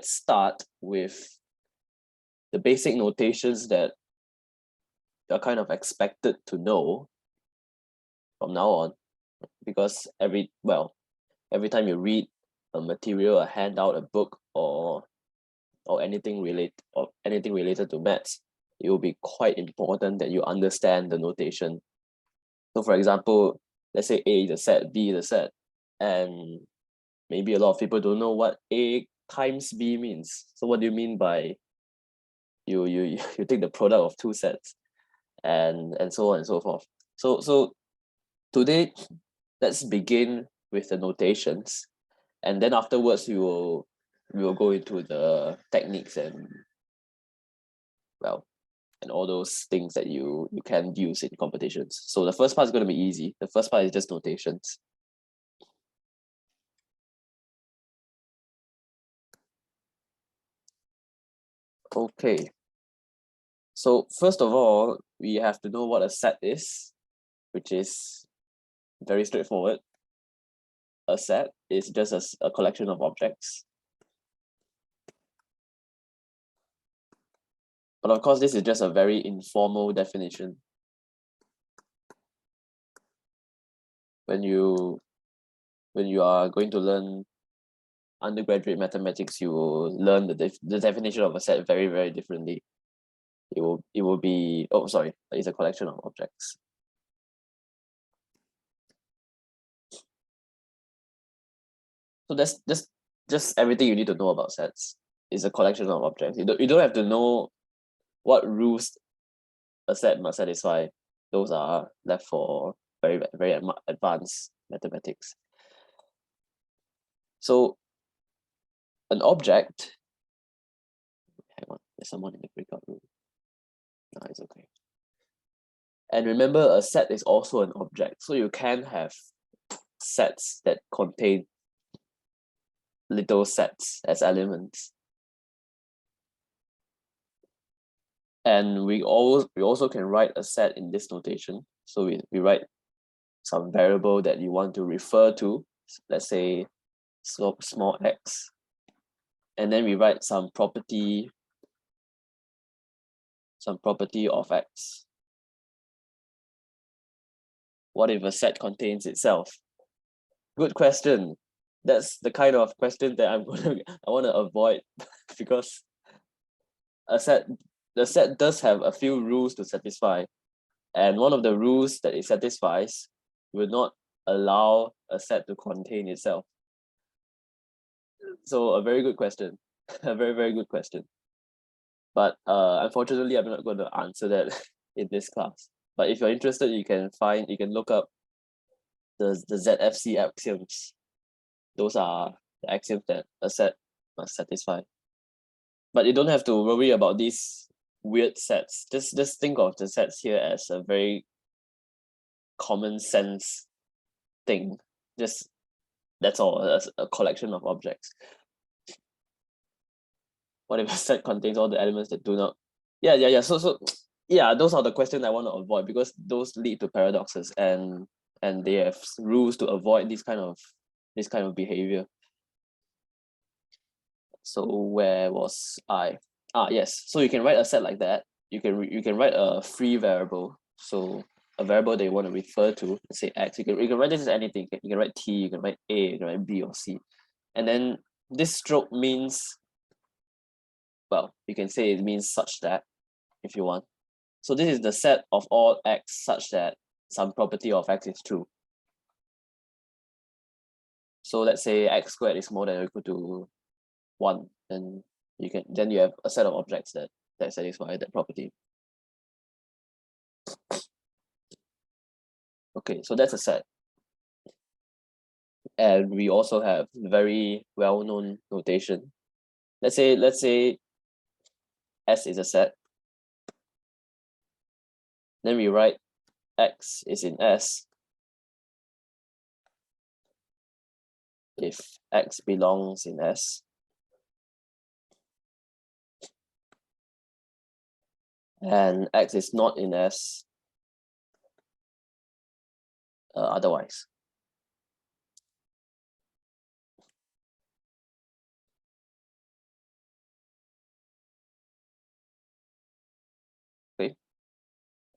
start with the basic notations that you're kind of expected to know from now on, because every time you read a material, a handout, a book, or anything related to maths, it will be quite important that you understand the notation. So for example, let's say A is a set, B is a set, and maybe a lot of people don't know what A times B means. So what do you mean by you take the product of two sets, and so on and so forth. So today, let's begin with the notations, and then afterwards we will go into the techniques and all those things that you can use in competitions. So the first part is going to be easy. The first part is just notations. Okay. So first of all, we have to know what a set is, which is very straightforward. A set is just a collection of objects. But of course, this is just a very informal definition. When you are going to learn undergraduate mathematics, you will learn the definition of a set very, very differently. It will be, oh sorry, it's a collection of objects. So that's just everything you need to know about sets. It's a collection of objects. You don't have to know what rules a set must satisfy. Those are left for very, very advanced mathematics. So an object, hang on, there's someone in the breakout room. No, it's okay. And remember, a set is also an object. So you can have sets that contain little sets as elements. And we also can write a set in this notation. So we write some variable that you want to refer to, let's say small x, and then we write some property of x. What if a set contains itself? Good question. That's the kind of question that I want to avoid because the set does have a few rules to satisfy, and one of the rules that it satisfies will not allow a set to contain itself. So a very good question, a very, very good question. But unfortunately, I'm not going to answer that in this class. But if you're interested, you can look up the ZFC axioms. Those are the axioms that a set must satisfy. But you don't have to worry about these weird sets. Just think of the sets here as a very common sense thing. That's all, a collection of objects. What if a set contains all the elements that do not? Yeah. So yeah, those are the questions I want to avoid because those lead to paradoxes and they have rules to avoid this kind of behavior. So where was I? Yes. So you can write a set like that. You can write a free variable. So a variable that you want to refer to, let's say x. You can write this as anything. You can write t. You can write a. You can write b or c. And then this stroke means, well, you can say it means such that if you want. So this is the set of all x such that some property of x is true. So let's say x squared is more than or equal to 1, and then you have a set of objects that satisfy that property. Okay, so that's a set. And we also have very well-known notation. Let's say S is a set. Then we write X is in S if X belongs in S. And X is not in S otherwise.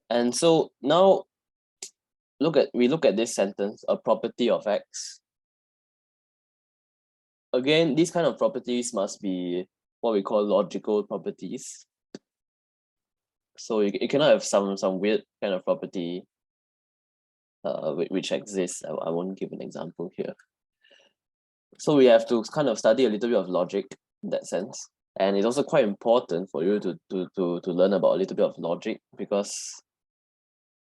And so now we look at this sentence, a property of X. Again, these kind of properties must be what we call logical properties. So you cannot have some weird kind of property which exists. I won't give an example here. So we have to kind of study a little bit of logic in that sense. And it's also quite important for you to learn about a little bit of logic, because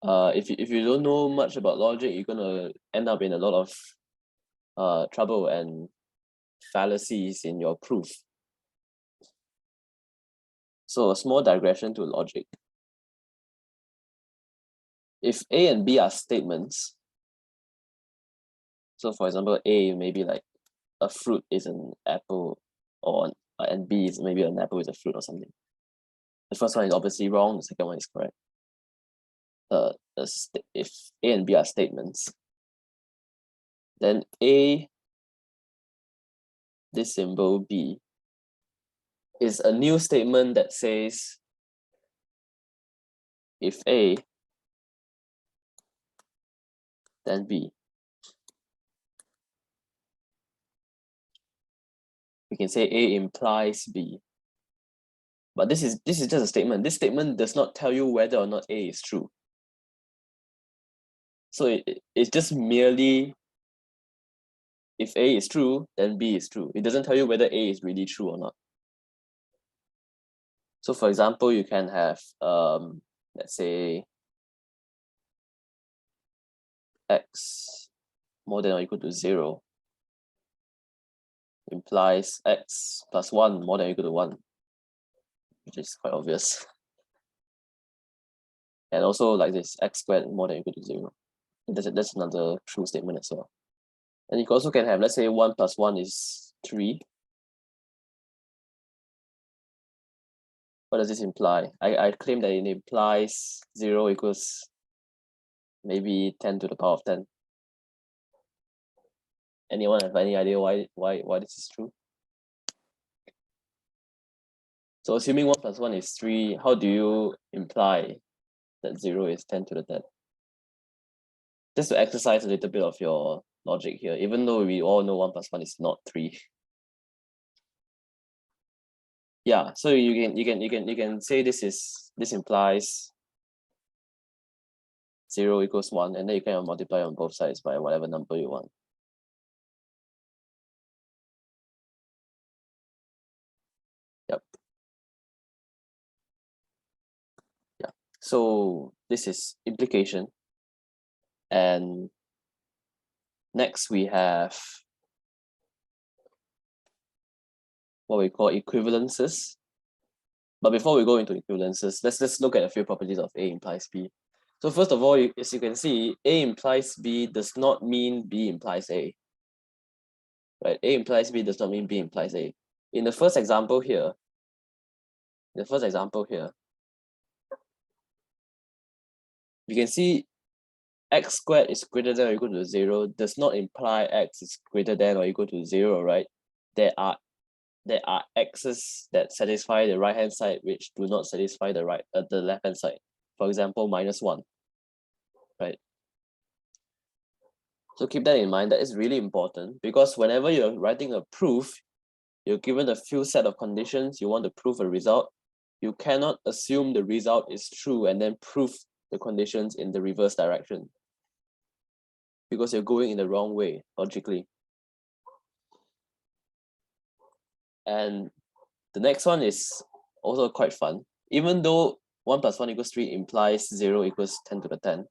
if you don't know much about logic, you're gonna end up in a lot of trouble and fallacies in your proof. So a small digression to logic. If A and B are statements, so for example, A may be like a fruit is an apple, and B is maybe an apple is a fruit or something. The first one is obviously wrong, the second one is correct. If A and B are statements, then A, this symbol B, is a new statement that says if A, then B. We can say A implies B. But this is just a statement. This statement does not tell you whether or not A is true. So it's just merely if A is true, then B is true. It doesn't tell you whether A is really true or not. So for example, you can have, let's say, X more than or equal to 0 implies X plus 1 more than or equal to 1, which is quite obvious. And also like this, X squared more than or equal to 0. That's another true statement as well. And you also can have, let's say 1 plus 1 is 3. What does this imply? I claim that it implies 0 equals maybe 10 to the power of 10. Anyone have any idea why this is true? So assuming 1 plus 1 is 3, how do you imply that 0 is 10 to the 10? Just to exercise a little bit of your logic here, even though we all know 1 plus 1 is not 3. Yeah, so you can say this implies 0 equals 1, and then you kind of multiply on both sides by whatever number you want. Yep. Yeah. So this is implication. And next we have what we call equivalences. But before we go into equivalences, let's look at a few properties of A implies B. So first of all, as you can see, A implies B does not mean B implies A. Right? A implies B does not mean B implies A. In the first example here, you can see X squared is greater than or equal to 0 does not imply X is greater than or equal to 0, right? There are X's that satisfy the right hand side which do not satisfy the left hand side. For example, -1, right? So keep that in mind. That is really important, because whenever you're writing a proof, you're given a few set of conditions, you want to prove a result. You cannot assume the result is true and then prove the conditions in the reverse direction, because you're going in the wrong way logically. And the next one is also quite fun. Even though 1 plus 1 equals 3 implies 0 equals 10 to the 10,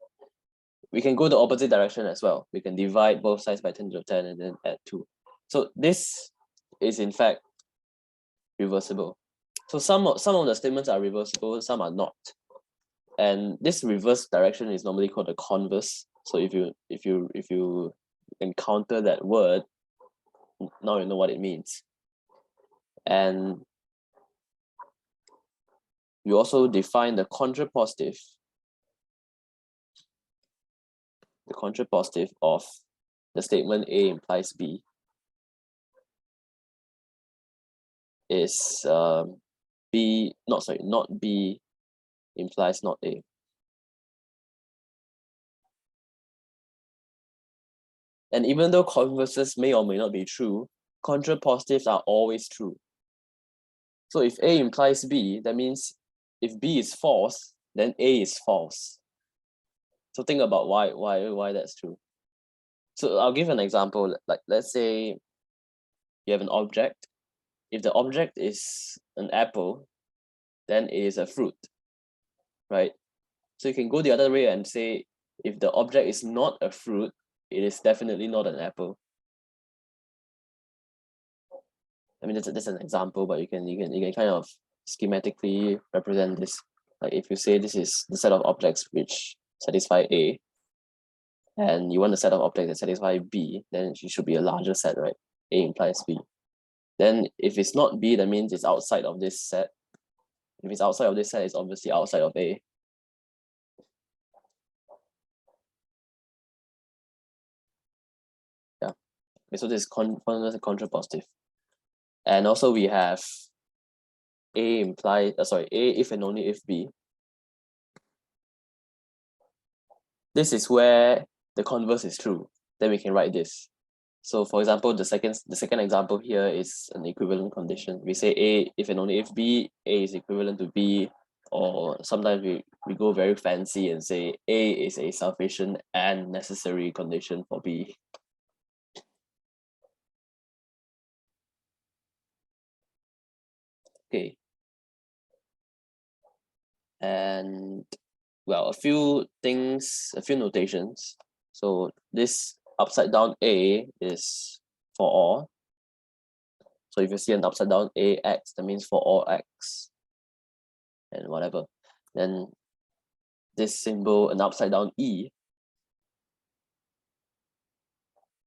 we can go the opposite direction as well. We can divide both sides by 10 to the 10 and then add 2. So this is in fact reversible. So some of the statements are reversible, some are not. And this reverse direction is normally called the converse. So if you encounter that word, now you know what it means. And you also define the contrapositive. The contrapositive of the statement A implies B is not B implies not A. And even though converses may or may not be true, contrapositives are always true. So if A implies B, that means if B is false, then A is false. So think about why that's true. So I'll give an example. Like let's say you have an object. If the object is an apple, then it is a fruit, right? So you can go the other way and say if the object is not a fruit, it is definitely not an apple. I mean that's an example, but you can kind of schematically represent this. Like if you say this is the set of objects which satisfy A, and you want a set of objects that satisfy B, then it should be a larger set, right? A implies B. Then if it's not B, that means it's outside of this set. If it's outside of this set, it's obviously outside of A. Yeah. Okay, so this is contrapositive. And also we have A implies, A if and only if B. This is where the converse is true. Then we can write this. So for example, the second example here is an equivalent condition. We say A if and only if B, A is equivalent to B, or sometimes we go very fancy and say A is a sufficient and necessary condition for B. Okay. And well, a few notations. So this upside down A is for all. So if you see an upside down AX, that means for all X and whatever. Then this symbol, an upside down E,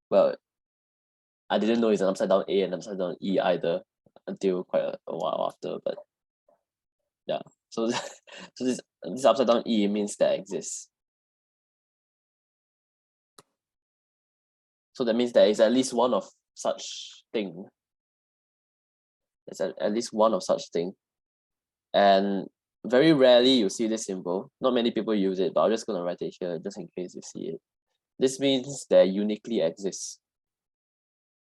well, I didn't know it's an upside down A and upside down E either until quite a while after, but yeah. So, so this upside down E means that exists. So that means there is at least one of such thing. There's at least one of such thing. And very rarely you see this symbol. Not many people use it, but I'm just gonna write it here just in case you see it. This means there uniquely exists.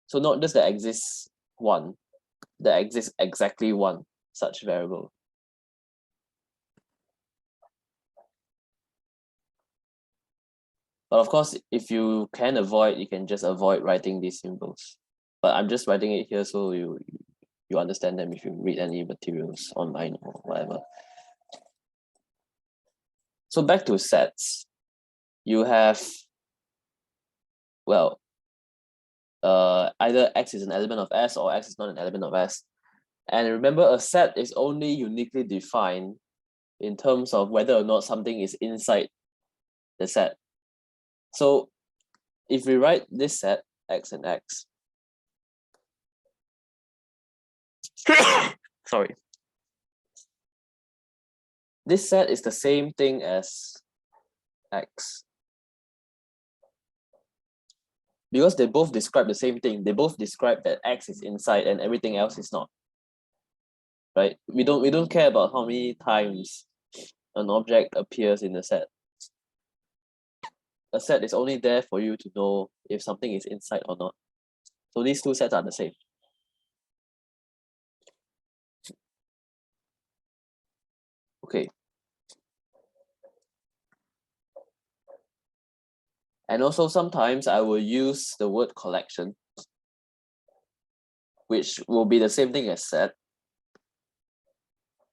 So not just there exists one, there exists exactly one such variable. But of course, if you can avoid, you can just avoid writing these symbols. But I'm just writing it here so you understand them if you read any materials online or whatever. So back to sets. You have, well, either X is an element of S or X is not an element of S. And remember, a set is only uniquely defined in terms of whether or not something is inside the set. So if we write this set, X and X, sorry, this set is the same thing as X. Because they both describe the same thing. They both describe that X is inside and everything else is not. Right? We don't care about how many times an object appears in the set. A set is only there for you to know if something is inside or not. So these two sets are the same. Okay. And also sometimes I will use the word collection, which will be the same thing as set.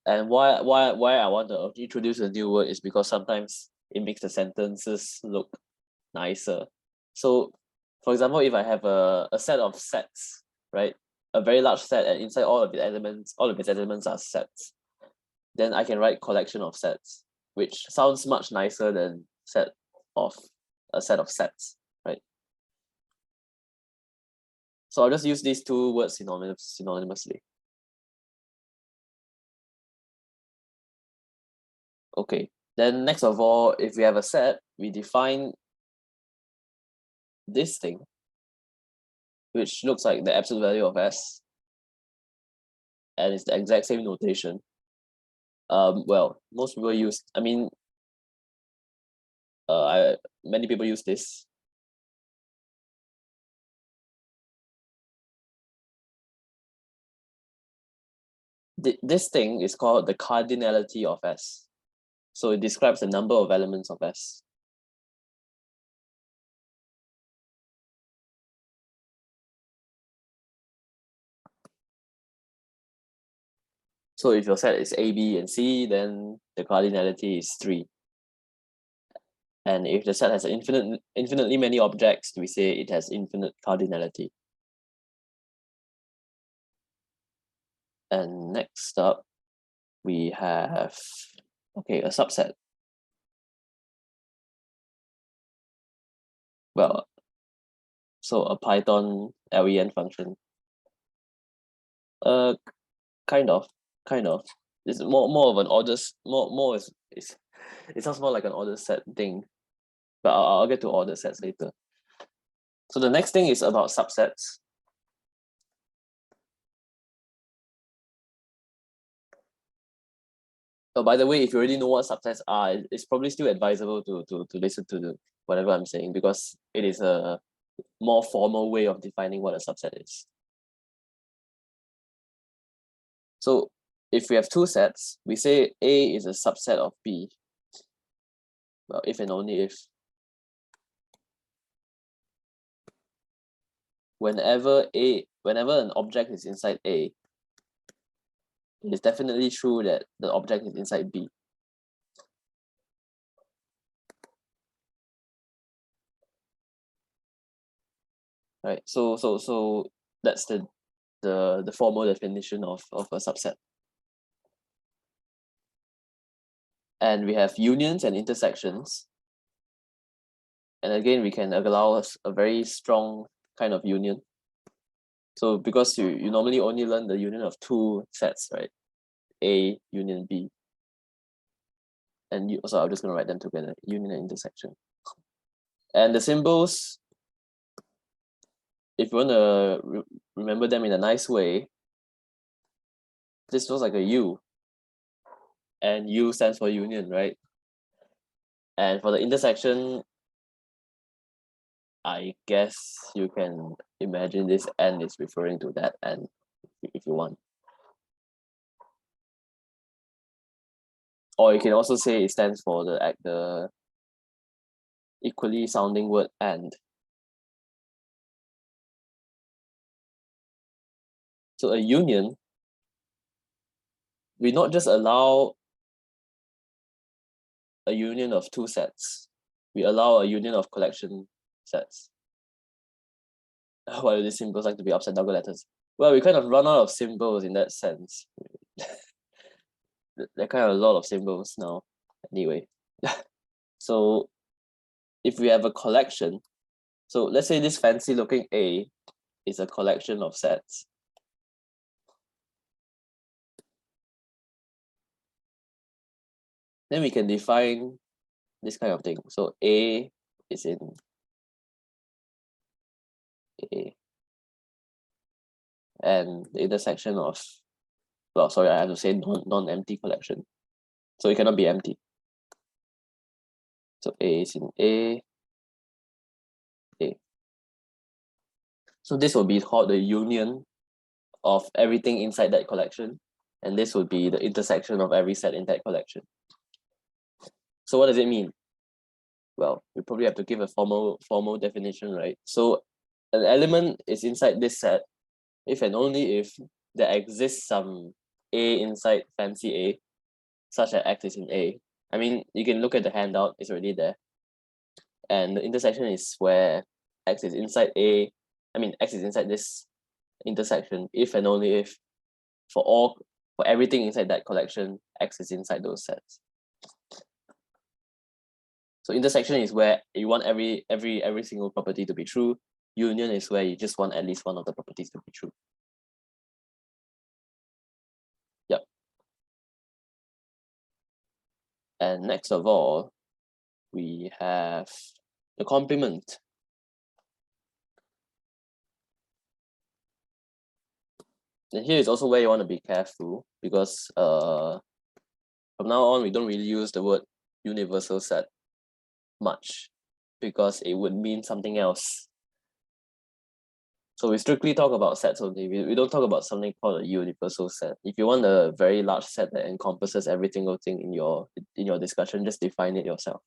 And why I want to introduce a new word is because sometimes it makes the sentences look nicer. So for example, if I have a set of sets, right? A very large set, and inside all of its elements are sets, then I can write collection of sets, which sounds much nicer than a set of sets, right? So I'll just use these two words synonymously. Okay, then next of all, if we have a set, we define this thing, which looks like the absolute value of S, and it's the exact same notation. Well, most people use, many people use this. This thing is called the cardinality of S. So it describes the number of elements of S. So if your set is A, B, and C, then the cardinality is 3. And if the set has infinitely many objects, we say it has infinite cardinality. And next up, we have, okay, a subset. Well, so a Python LEN function. Kind of. It's more of an orders, more is it sounds more like an order set thing, but I'll get to order sets later. So the next thing is about subsets. Oh, by the way, if you already know what subsets are, it's probably still advisable to listen to whatever I'm saying, because it is a more formal way of defining what a subset is. So if we have two sets, we say A is a subset of B. Well, if and only if. Whenever an object is inside A, it is definitely true that the object is inside B. Right. So that's the formal definition of a subset. And we have unions and intersections. And again, we can allow us a very strong kind of union. So because you normally only learn the union of two sets, right? A union B. And so I'm just going to write them together, union and intersection. And the symbols, if you want to remember them in a nice way, this looks like a U. And U stands for union, right? And for the intersection, I guess you can imagine this N is referring to that N if you want. Or you can also say it stands for the equally sounding word and. So a union, we not just allow a union of two sets, we allow a union of collection sets. Why do these symbols like to be upside down letters? Well, we kind of run out of symbols in that sense. There are kind of a lot of symbols now. Anyway, so if we have a collection, so let's say this fancy looking A is a collection of sets. Then we can define this kind of thing. So A is in A. And the intersection of, well, sorry, I have to say non-empty collection. So it cannot be empty. So A is in A. So this will be called the union of everything inside that collection. And this would be the intersection of every set in that collection. So what does it mean? Well, we probably have to give a formal definition, right? So an element is inside this set if and only if there exists some A inside fancy A, such that X is in A. I mean, you can look at the handout, it's already there. And the intersection is where X is inside A, I mean, X is inside this intersection if and only if for everything inside that collection, X is inside those sets. So intersection is where you want every single property to be true. Union is where you just want at least one of the properties to be true. Yep. And next of all, we have the complement. And here is also where you want to be careful, because from now on, we don't really use the word universal set much, because it would mean something else. So we strictly talk about sets only. We don't talk about something called a universal set. If you want a very large set that encompasses every single thing in your discussion, just define it yourself.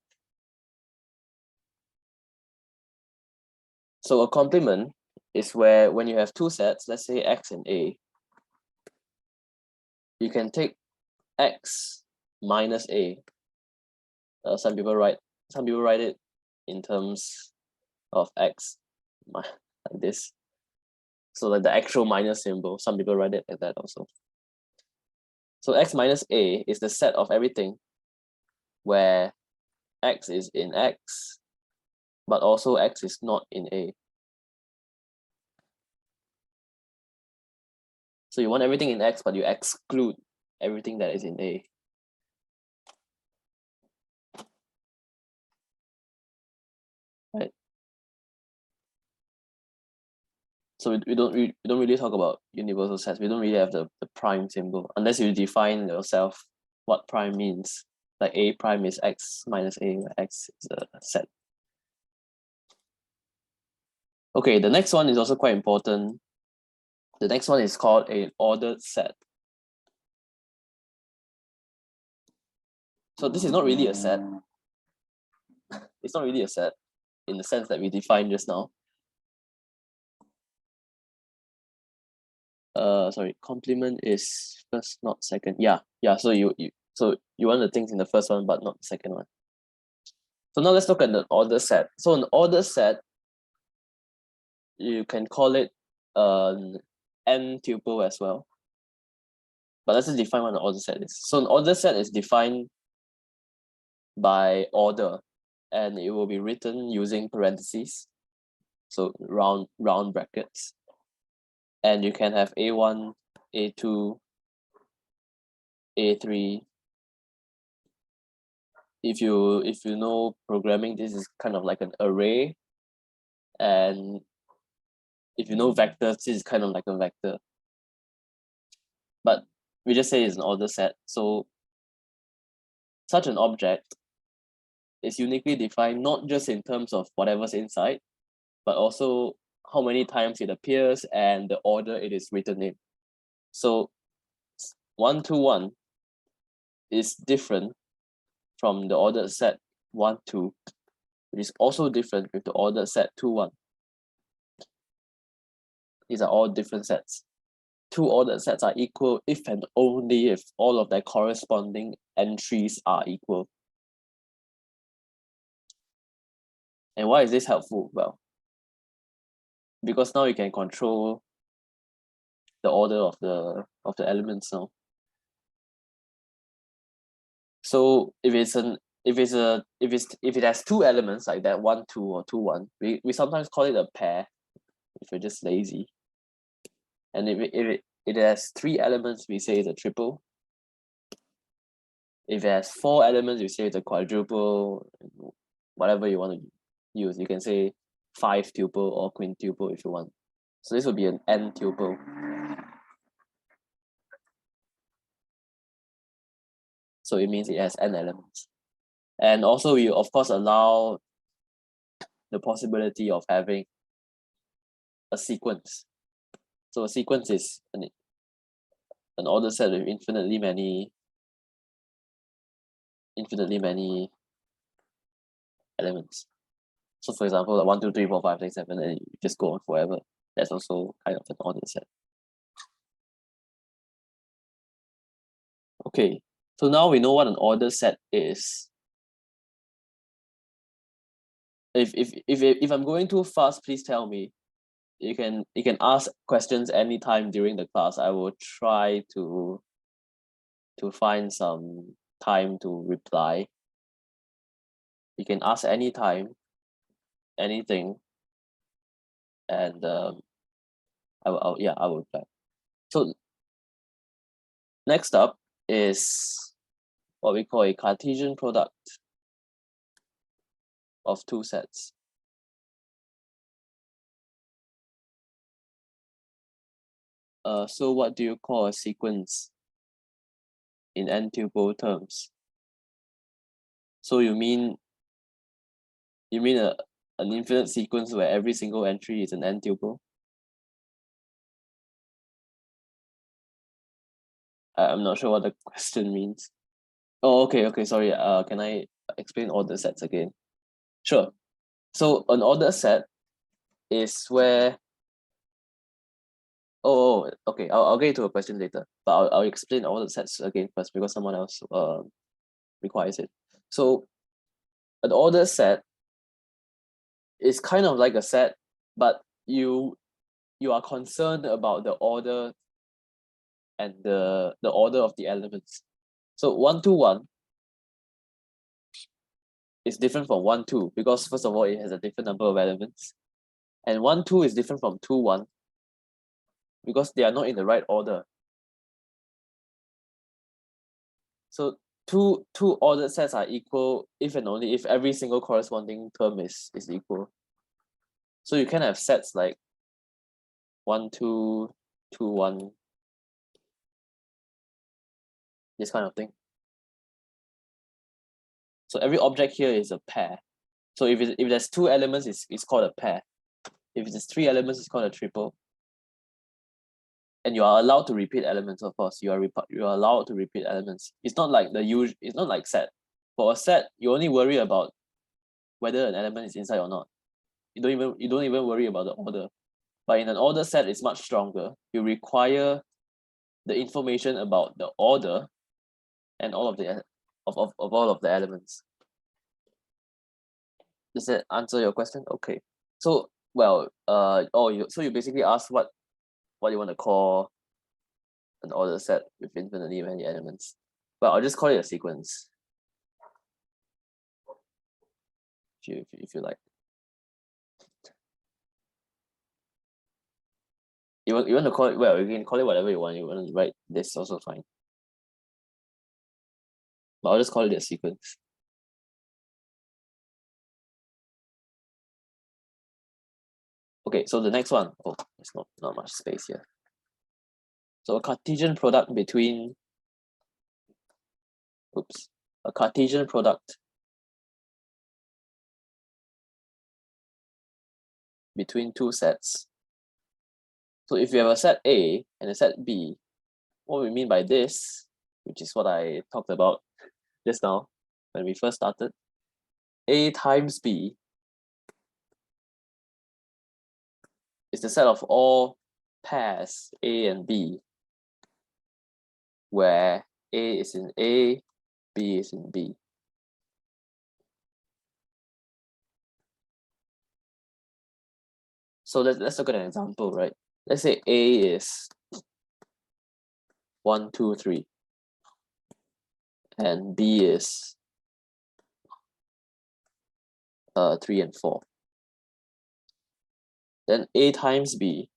So a complement is where when you have two sets, let's say X and A, you can take X minus A. Some people write it in terms of X like this. So like the actual minus symbol, some people write it like that also. So X minus A is the set of everything where X is in X, but also X is not in A. So you want everything in X, but you exclude everything that is in A. Right? So we don't really talk about universal sets. We don't really have the prime symbol unless you define yourself what prime means. Like A prime is X minus A, X is a set. Okay, the next one is also quite important. The next one is called an ordered set. So this is not really a set. It's not really a set in the sense that we defined just now. Sorry, complement is first, not second. Yeah. So you want the things in the first one, but not the second one. So now let's look at the order set. So an order set, you can call it an n tuple as well. But let's just define what an order set is. So an order set is defined by order, and it will be written using parentheses. So round brackets. And you can have A1, A2, A3. If you know programming, this is kind of like an array. And if you know vectors, this is kind of like a vector. But we just say it's an order set. So such an object is uniquely defined not just in terms of whatever's inside, but also how many times it appears and the order it is written in. So 1 to 1 is different from the ordered set 1 2, which is also different with the ordered set 2 1. These are all different sets. Two ordered sets are equal if and only if all of their corresponding entries are equal. And why is this helpful? Well, because now you can control the order of the elements now. So if it has two elements like that, 1 2 or 2 1, we sometimes call it a pair if you're just lazy. And if it has 3 elements, we say it's a triple. If it has 4 elements, you say it's a quadruple. Whatever you want to use, you can say 5 tuple or quintuple if you want. So this would be an n tuple. So it means it has n elements. And also we of course allow the possibility of having a sequence. So a sequence is an ordered set with infinitely many elements. So for example, like 1 2 3 4 5 6 7, and you just go on forever. That's also kind of an ordered set. Okay, so now we know what an ordered set is. If I'm going too fast, please tell me. You can ask questions anytime during the class. I will try to find some time to reply. You can ask anytime, anything, and I will reply. So next up is what we call a Cartesian product of two sets. So what do you call a sequence in n-tuple terms? So you mean an infinite sequence where every single entry is an n-tuple? I'm not sure what the question means. Oh, okay, sorry. Can I explain order sets again? Sure. So an order set is where okay. I'll get into a question later, but I'll explain order sets again first because someone else requires it. So an order set is kind of like a set, but you are concerned about the order and the order of the elements. So 1 2 1 is different from 1 2 because first of all it has a different number of elements, and 1 2 is different from 2 1 because they are not in the right order. So two ordered sets are equal if and only if every single corresponding term is equal. So you can have sets like 1 2 2 1, this kind of thing. So every object here is a pair. So if there's 2 elements, it's called a pair. If there's 3 elements, it's called a triple. And you are allowed to repeat elements, of course. You are allowed to repeat elements. It's not like it's not like set. For a set, you only worry about whether an element is inside or not. You don't even worry about the order. But in an order set, it's much stronger. You require the information about the order and all of the of all of the elements. Does that answer your question? Okay. So so you basically asked what you want to call an order set with infinitely many elements. Well, I'll just call it a sequence. If you like. You want to call it, well, you can call it whatever you want. You want to write this also fine. But I'll just call it a sequence. Okay, so the next one, there's not much space here. So a Cartesian product between, a Cartesian product between 2 sets. So if you have a set A and a set B, what we mean by this, which is what I talked about just now when we first started, A times B is the set of all pairs A and B, where A is in A, B is in B. So let's look at an example, right? Let's say A is 1 2 3 and B is 3 and 4. Then A times B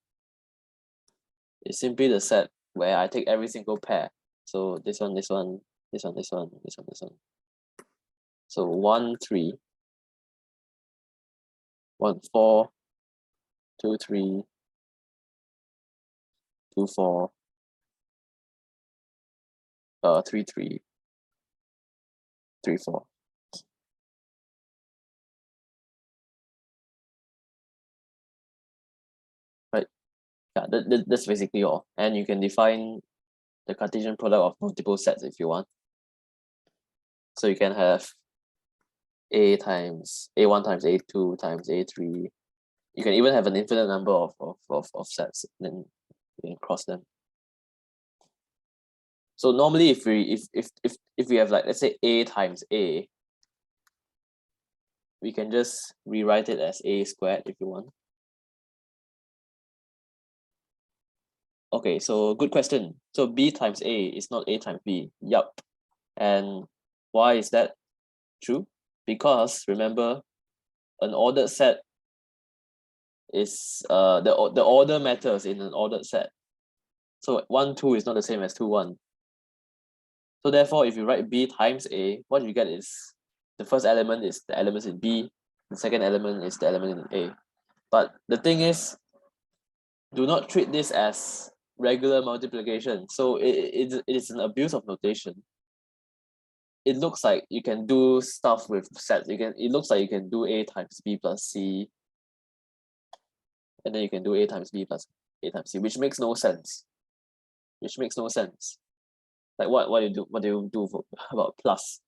is simply the set where I take every single pair. So this one, this one, this one, this one, this one, this one. So 1 3, 1 4, 2 3, 2 4, 3 3, 3 4. Right? Yeah, that's basically all. And you can define the Cartesian product of multiple sets if you want. So you can have A1 times A2 times A3. You can even have an infinite number of sets, then you can cross them. So normally if we have, like, let's say A times A, we can just rewrite it as A squared if you want. Okay, so good question. So B times A is not A times B. Yup. And why is that true? Because remember, an ordered set is the order matters in an ordered set. So 1 2 is not the same as 2 1. So therefore, if you write B times A, what you get is the first element is the elements in B, the second element is the element in A. But the thing is, do not treat this as regular multiplication. So it is an abuse of notation. It looks like you can do stuff with sets. It looks like you can do A times B plus C, and then you can do A times B plus A times C, which makes no sense. Like what do you do about plus?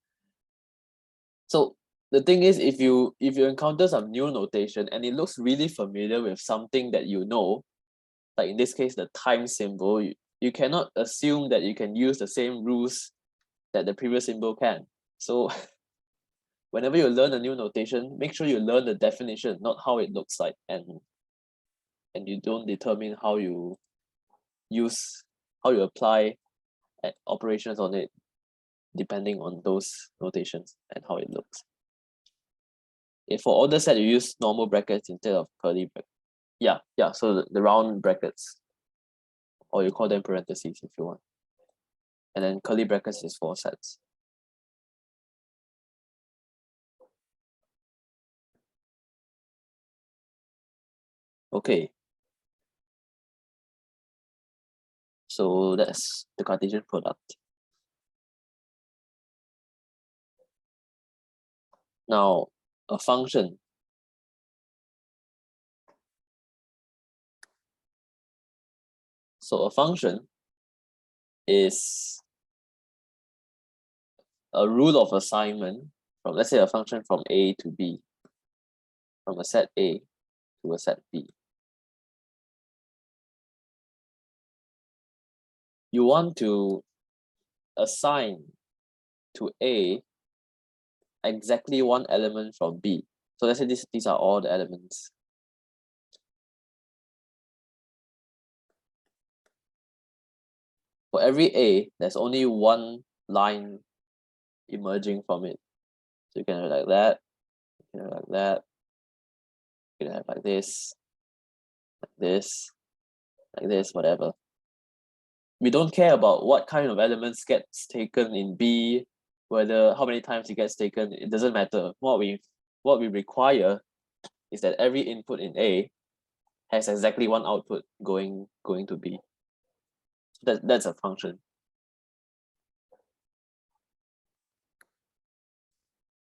So the thing is, if you encounter some new notation and it looks really familiar with something that you know, like in this case the times symbol, you cannot assume that you can use the same rules that the previous symbol can. So whenever you learn a new notation, make sure you learn the definition, not how it looks like, and you don't determine how you apply operations on it depending on those notations and how it looks. If for order set you use normal brackets instead of curly brackets. Yeah. So the round brackets, or you call them parentheses if you want. And then curly brackets is for sets. Okay. So that's the Cartesian product. Now, a function. So a function is a rule of assignment from, let's say, a function from A to B, from a set A to a set B. You want to assign to A exactly one element from B. So let's say these are all the elements. For every A, there's only one line emerging from it. So you can have like that, you can have like that, you can have like this, like this, whatever. We don't care about what kind of elements gets taken in B, whether how many times it gets taken, it doesn't matter. What we require is that every input in A has exactly one output going to B. That's a function.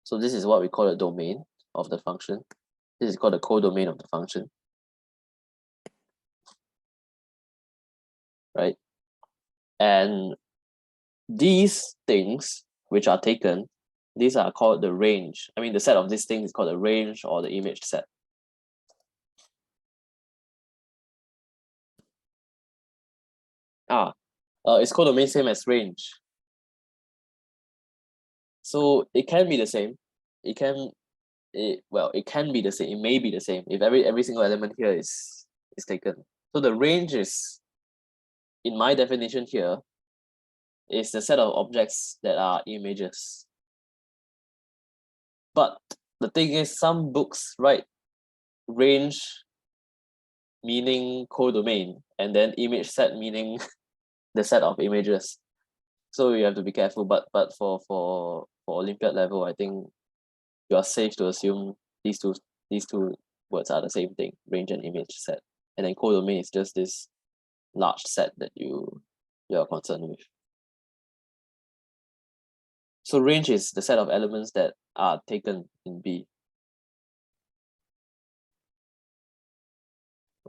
So this is what we call a domain of the function. This is called the codomain of the function. Right? And these things which are taken, these are called the range. I mean, the set of these things is called the range or the image set. It's codomain same as range. So it can be the same. It can be the same. It may be the same if every single element here is taken. So the range is, in my definition here, is the set of objects that are images. But the thing is, some books write range meaning codomain and then image set meaning the set of images. So you have to be careful. But for Olympiad level, I think you are safe to assume these two words are the same thing, range and image set. And then codomain is just this large set that you are concerned with. So range is the set of elements that are taken in B.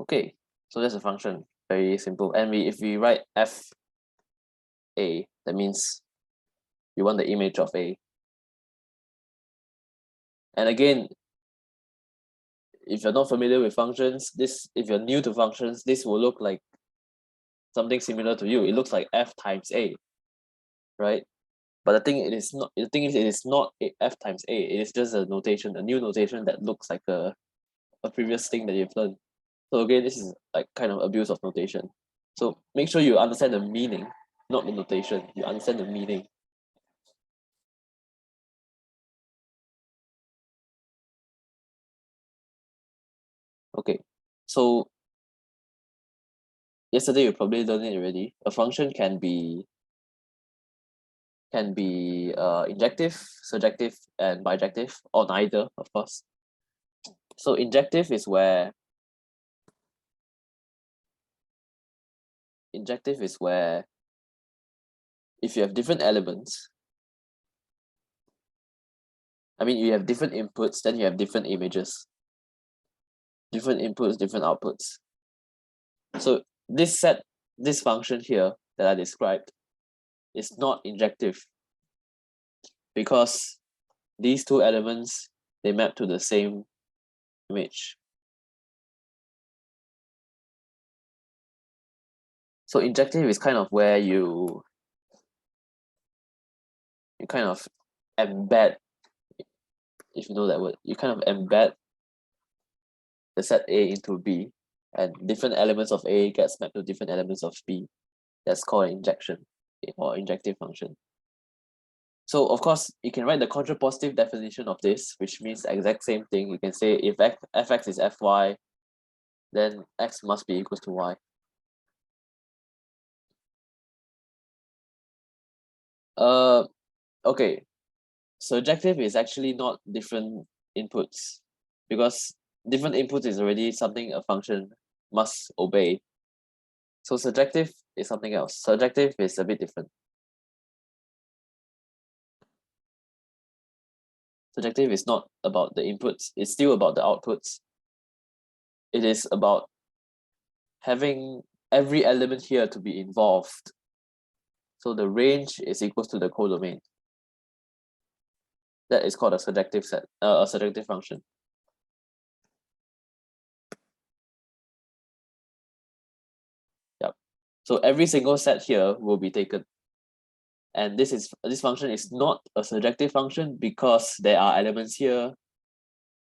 Okay, so that's a function, very simple. And if we write f A, that means you want the image of A. And again, if you're not familiar with functions, if you're new to functions, this will look like something similar to you. It looks like f times A, right? But the thing is, it is not f times A. It is just a notation, a new notation that looks like a previous thing that you've learned. So again, this is like kind of abuse of notation. So make sure you understand the meaning, not the notation. You understand the meaning. Okay, so yesterday you probably learned it already. A function can be injective, surjective, and bijective, or neither, of course. So injective is where if you have different elements, I mean you have different inputs, then you have different images. Different inputs, different outputs. So this function here that I described is not injective because these two elements, they map to the same image. So injective is kind of where you kind of embed, if you know that word, you kind of embed the set A into B, and different elements of A gets mapped to different elements of B. That's called an injection or injective function. So of course, you can write the contrapositive definition of this, which means the exact same thing. You can say if fx is fy, then x must be equal to y. Okay, surjective is actually not different inputs, because different inputs is already something a function must obey. So surjective is something else. Surjective is a bit different. Surjective is not about the inputs, it's still about the outputs. It is about having every element here to be involved. So the range is equal to the codomain. That is called a surjective set, a surjective function. Yep. So every single set here will be taken. And this function is not a surjective function because there are elements here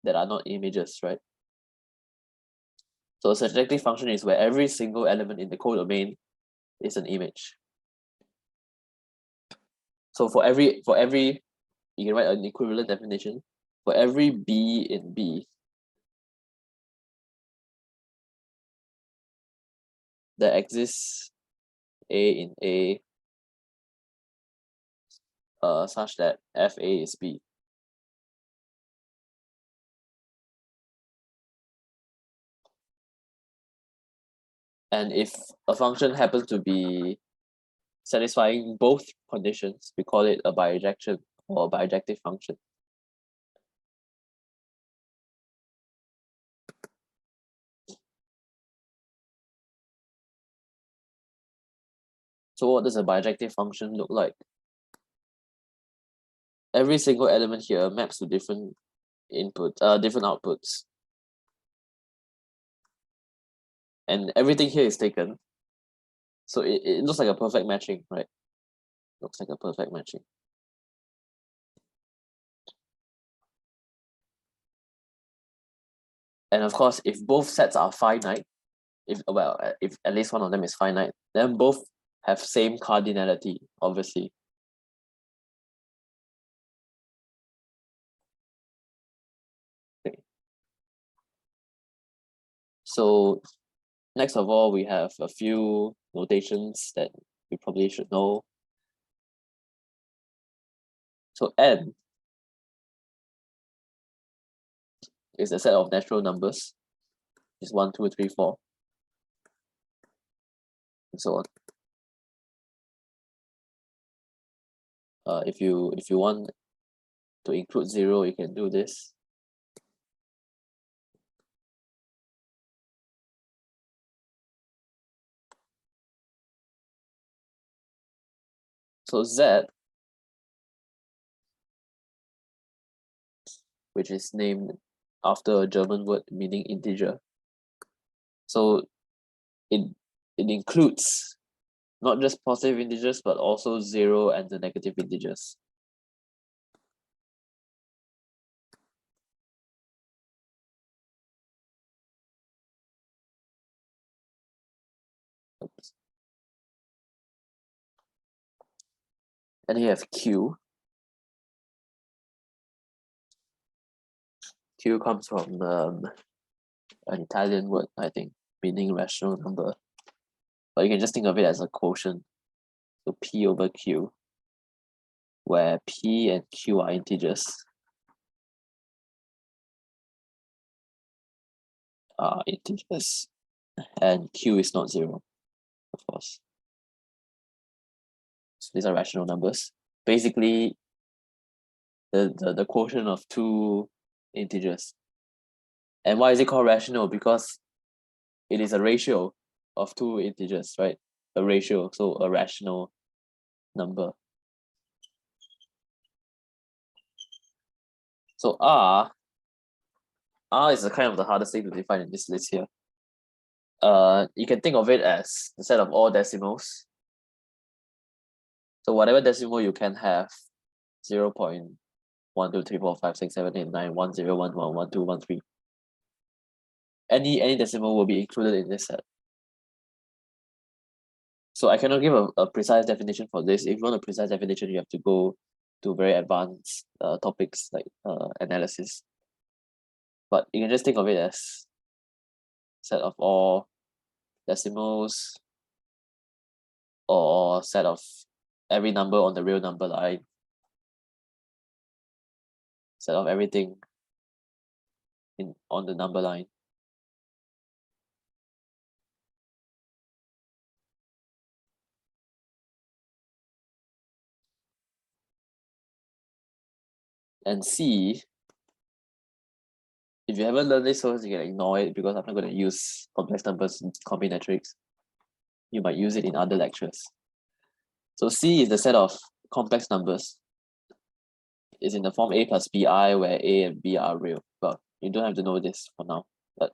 that are not images, right? So a surjective function is where every single element in the codomain is an image. So for every, you can write an equivalent definition. For every B in B, there exists A in A such that FA is B. And if a function happens to be satisfying both conditions, we call it a bijection or a bijective function. So what does a bijective function look like? Every single element here maps to different different outputs. And everything here is taken. So it looks like a perfect matching, right? Looks like a perfect matching. And of course, if both sets are finite, if at least one of them is finite, then both have same cardinality, obviously. Okay. So next of all, we have a few notations that we probably should know. So n is a set of natural numbers. It's 1, 2, 3, 4, and so on. If you want to include 0, you can do this. So Z, which is named after a German word meaning integer. So it includes not just positive integers, but also 0 and the negative integers. Oops. And you have Q. Q comes from an Italian word, I think, meaning rational number. But you can just think of it as a quotient. So P over Q, where P and Q are integers. And Q is not 0, of course. So these are rational numbers. Basically, the quotient of two integers. And why is it called rational? Because it is a ratio of two integers, right? A ratio, so a rational number. So R is the kind of the hardest thing to define in this list here. You can think of it as the set of all decimals. So whatever decimal you can have, 0.1, 2, 3, 4, 5, 6, 7, 8, 9, 1, 0, 1, 1, 1, 2, 1, 3. Any decimal will be included in this set. So I cannot give a precise definition for this. If you want a precise definition, you have to go to very advanced topics like analysis. But you can just think of it as set of all decimals or set of every number on the real number line, set of everything on the number line. And C, if you haven't learned this first, you can ignore it because I'm not going to use complex numbers in combinatorics. You might use it in other lectures. So C is the set of complex numbers. It's in the form A plus BI, where A and B are real. Well, you don't have to know this for now, but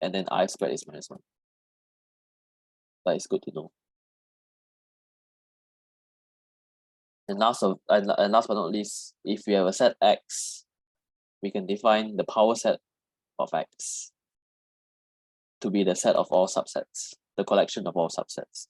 and then I squared is -1. But it's good to know. And last but not least, if we have a set X, we can define the power set of X to be the set of all subsets, the collection of all subsets.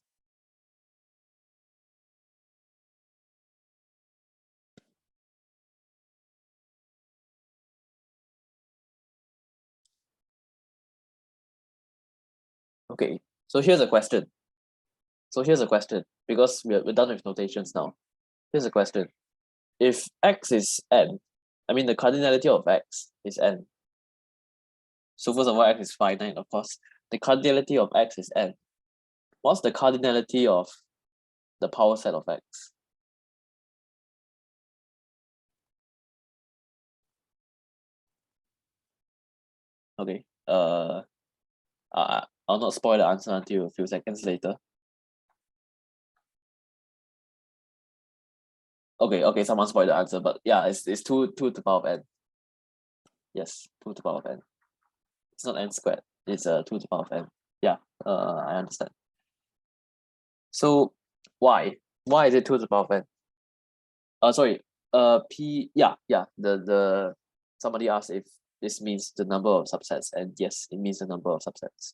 Okay, so here's a question. Because we're done with notations now. Here's a question. If X is n, I mean the cardinality of X is n. So first of all, X is finite, of course. The cardinality of X is n. What's the cardinality of the power set of X? Okay. I'll not spoil the answer until a few seconds later. Okay, someone spoiled the answer, but yeah, it's 2 to the power of n. Yes, 2 to the power of n. It's not n squared, it's 2 to the power of n. Yeah, I understand. So why? Why is it 2 to the power of n? Sorry, the somebody asked if this means the number of subsets, and yes, it means the number of subsets.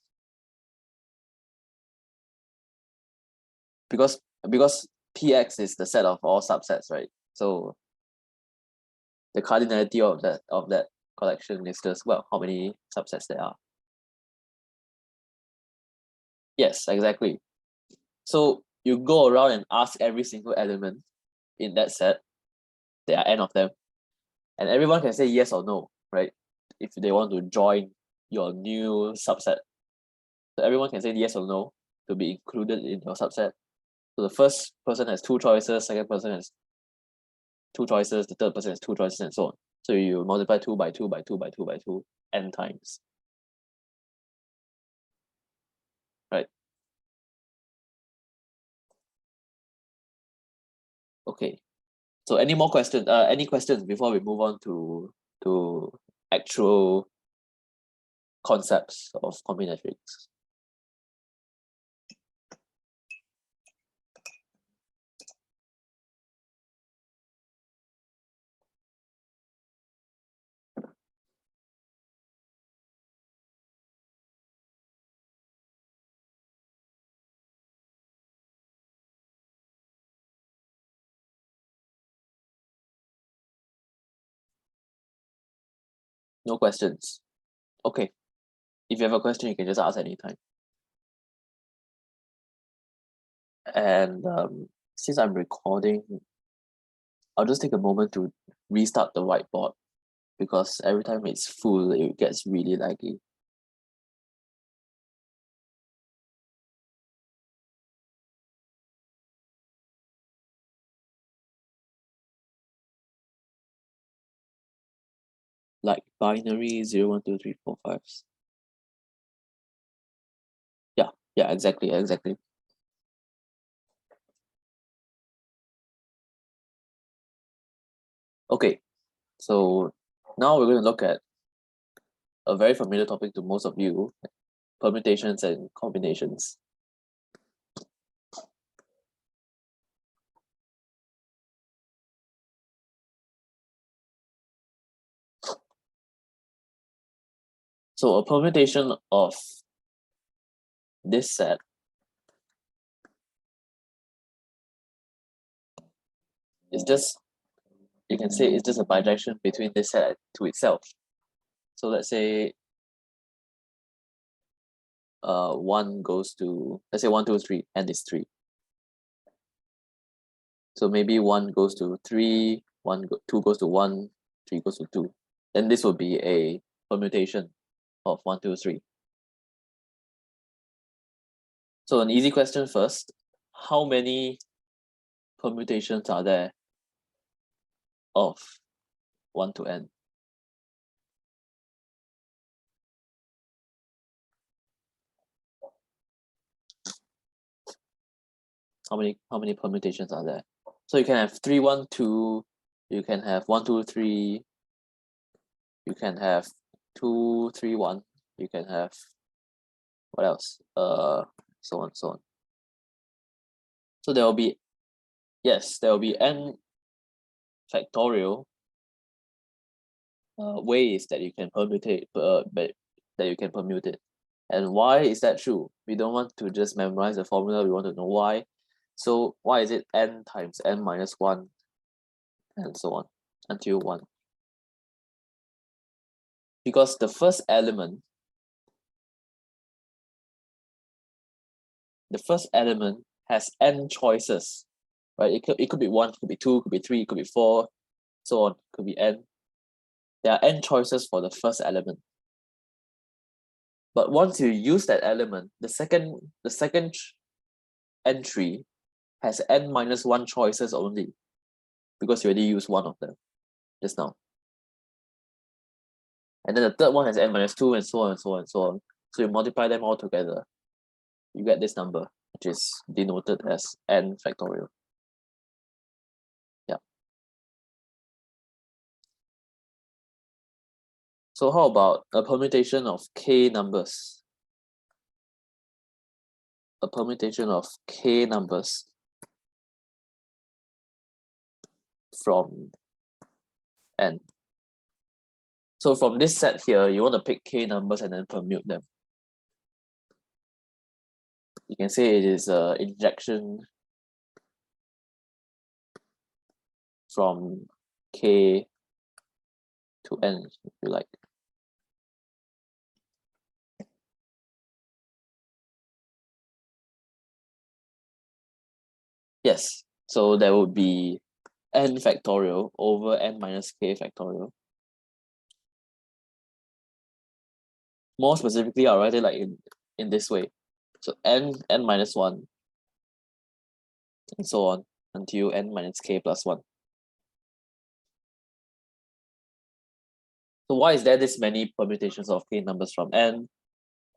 Because Px is the set of all subsets, right? So the cardinality of that collection is just, well, how many subsets there are. Yes, exactly. So you go around and ask every single element in that set, there are n of them, and everyone can say yes or no, right? If they want to join your new subset. So everyone can say yes or no to be included in your subset. So the first person has 2 choices, second person has 2 choices, the third person has 2 choices, and so on. So you multiply 2 by 2 by 2 by 2 by 2 n times. Right. Okay. So any more questions? Any questions before we move on to actual concepts of combinatorics? No questions. Okay. If you have a question, you can just ask anytime. And since I'm recording, I'll just take a moment to restart the whiteboard because every time it's full, it gets really laggy. Like binary 0, 1, 2, 3, 4, 5. Yeah, exactly. Okay, so now we're going to look at a very familiar topic to most of you, permutations and combinations. So a permutation of this set is just, you can say it's just a bijection between this set to itself. So let's say one goes to, let's say 1, 2, 3, and is 3. So maybe 1 goes to 3, 2 goes to 1, 3 goes to 2. Then this would be a permutation of 1, 2, 3. So an easy question first. How many permutations are there of 1 to n? How many permutations are there? So you can have 3, 1, 2, you can have 1, 2, 3, you can have 2, 3, 1, you can have what else? So on, so on. So there will be, yes, there will be n factorial ways that you can permutate, that you can permute it. And why is that true? We don't want to just memorize the formula, we want to know why. So why is it n times n minus 1 and so on until 1? Because the first element has n choices, right? It could be 1, could be 2, could be 3, could be 4, so on, could be n. There are n choices for the first element. But once you use that element, the second entry has n minus 1 choices only, because you already used one of them just now. And then the third one has n minus 2 and so on and so on and so on. So you multiply them all together, you get this number, which is denoted as n factorial. Yeah. So how about a permutation of k numbers? A permutation of k numbers from n. So from this set here, you want to pick k numbers and then permute them. You can say it is an injection from k to n, if you like. Yes, so there would be n factorial over n minus k factorial. More specifically, I'll write it like in this way. So n minus 1 and so on until n minus k plus 1. So why is there this many permutations of k numbers from n?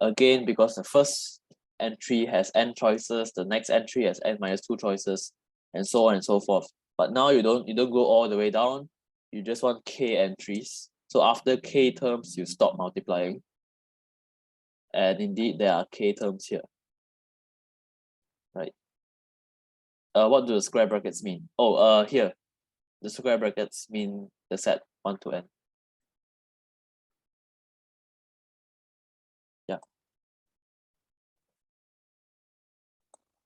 Again, because the first entry has n choices, the next entry has n minus 2 choices, and so on and so forth. But now you don't go all the way down. You just want k entries. So after k terms, you stop multiplying. And indeed, there are k terms here. Right. What do the square brackets mean? Oh, here. The square brackets mean the set 1 to n. Yeah.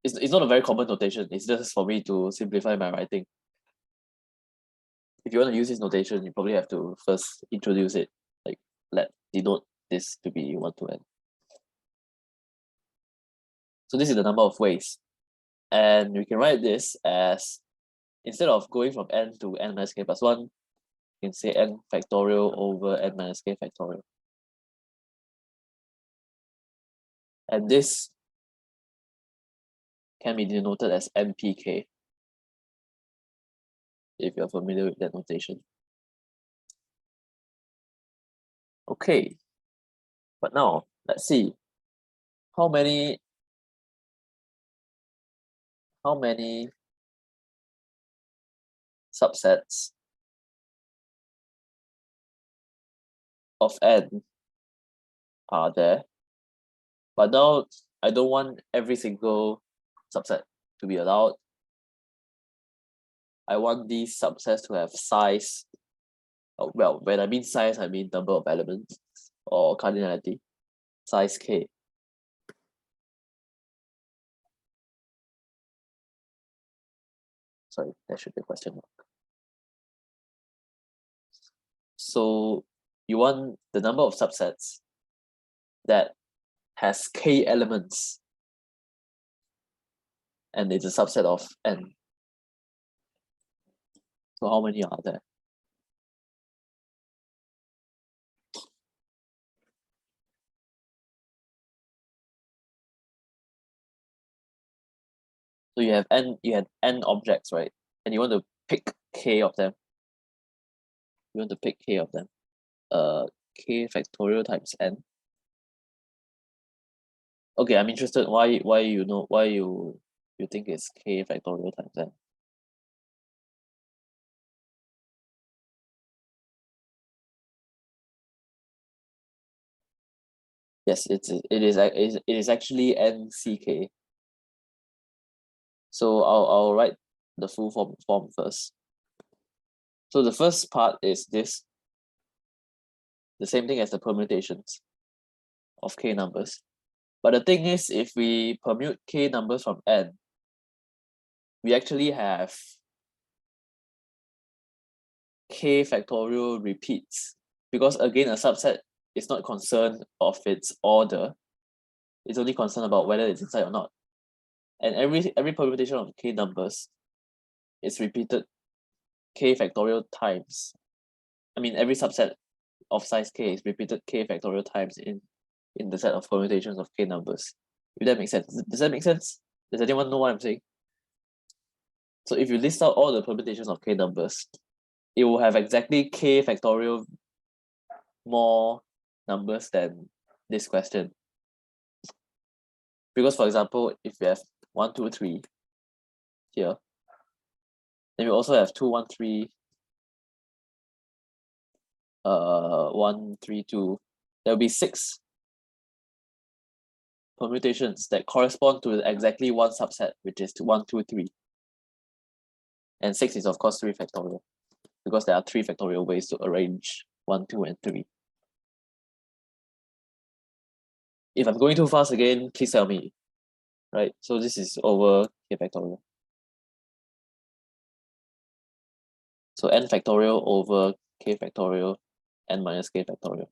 It's not a very common notation. It's just for me to simplify my writing. If you want to use this notation, you probably have to first introduce it, like denote this to be 1 to n. So this is the number of ways. And we can write this as, instead of going from n to n minus k plus 1, you can say n factorial over n minus k factorial. And this can be denoted as npk, if you're familiar with that notation. Okay, but now let's see how many subsets of n are there, but now I don't want every single subset to be allowed. I want these subsets to have size. Well, when I mean size, I mean number of elements or cardinality, size k. Sorry, that should be a question mark. So you want the number of subsets that has k elements and it's a subset of n. So how many are there? So you have n objects, right? And you want to pick k of them. You want to pick k of them. K factorial times n. Okay, I'm interested why you think it's k factorial times n. Yes, it is actually nck. So I'll write the full form first. So the first part is this, the same thing as the permutations of k numbers. But the thing is, if we permute k numbers from n, we actually have k factorial repeats, because again, a subset is not concerned of its order. It's only concerned about whether it's inside or not. And every permutation of k numbers is repeated k factorial times. I mean, every subset of size k is repeated k factorial times in the set of permutations of k numbers. If that makes sense. Does that make sense? Does anyone know what I'm saying? So if you list out all the permutations of k numbers, it will have exactly k factorial more numbers than this question. Because for example, if we have 1, 2, 3 here, then we also have 2, 1, 3, 1, 3, 2. There will be 6 permutations that correspond to exactly one subset, which is 1, 2, 3. And 6 is of course 3 factorial, because there are 3 factorial ways to arrange 1, 2, and 3. If I'm going too fast again, please tell me. Right? So this is over k factorial. So n factorial over k factorial, n minus k factorial.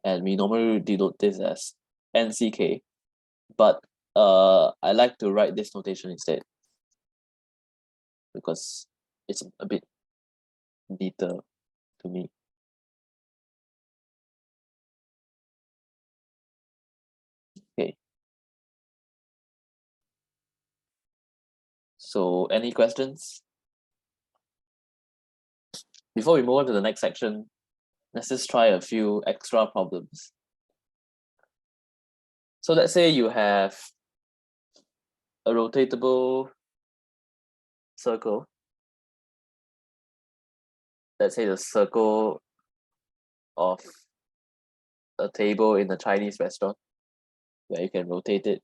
And we normally denote this as nck, but I like to write this notation instead, because it's a bit neater to me. Okay. So any questions? Before we move on to the next section, let's just try a few extra problems. So let's say you have a rotatable circle. Let's say the circle of a table in a Chinese restaurant where you can rotate it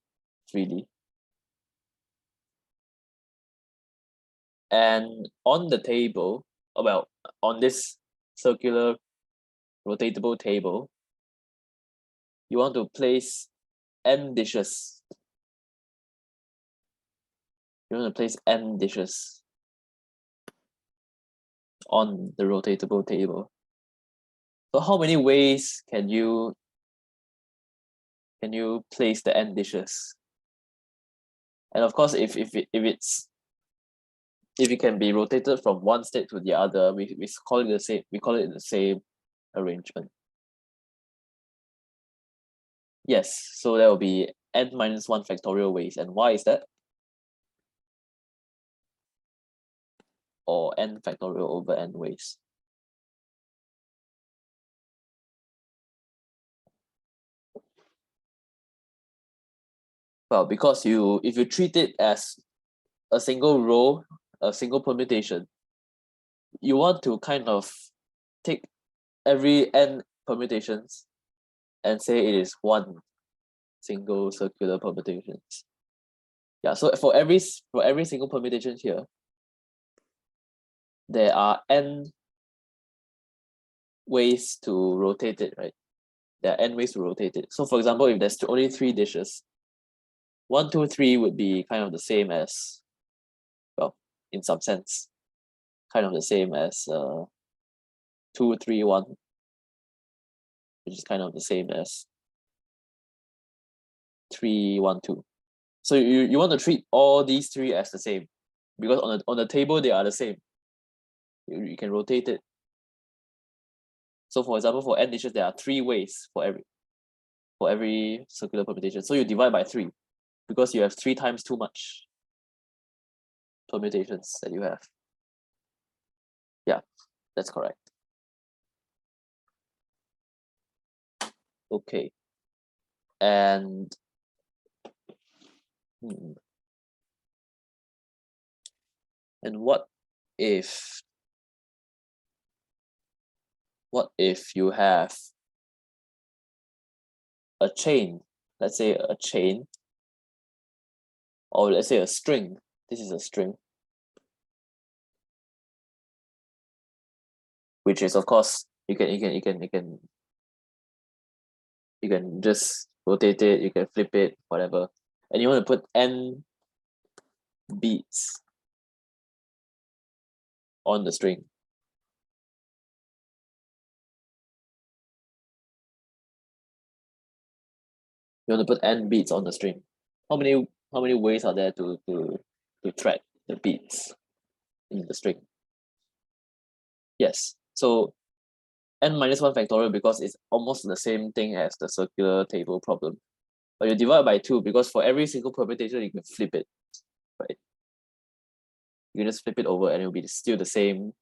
freely. And on the table, well, on this circular rotatable table, you want to place n dishes. You want to place n dishes on the rotatable table. So how many ways can you place the n dishes? And of course, if it can be rotated from one state to the other, we call it the same. We call it the same arrangement. Yes, so there will be n minus 1 factorial ways. And why is that? Or n factorial over n ways. Well, because if you treat it as a single row, a single permutation, you want to kind of take every n permutations and say it is one single circular permutations. Yeah, so for every single permutation here, there are n ways to rotate it, right? There are n ways to rotate it. So for example, if there's only 3 dishes, 1, 2, 3 would be kind of the same as, well, in some sense, kind of the same as 2, 3, 1, which is kind of the same as 3, 1, 2. So you want to treat all these 3 as the same, because on the table they are the same. You can rotate it. So for example, for n dishes, there are 3 ways for every circular permutation. So you divide by 3, because you have 3 times too much permutations that you have. Yeah, that's correct. Okay. And what if you have a chain, let's say a chain, or let's say a string. This is a string, which is, of course, you can just rotate it, you can flip it, whatever, and you want to put n beats on the string. You want to put n beats on the string. How many ways are there to thread the beats in the string? Yes. So n minus 1 factorial, because it's almost the same thing as the circular table problem. But you divide by 2 because for every single permutation you can flip it, right? You can just flip it over and it will be still the same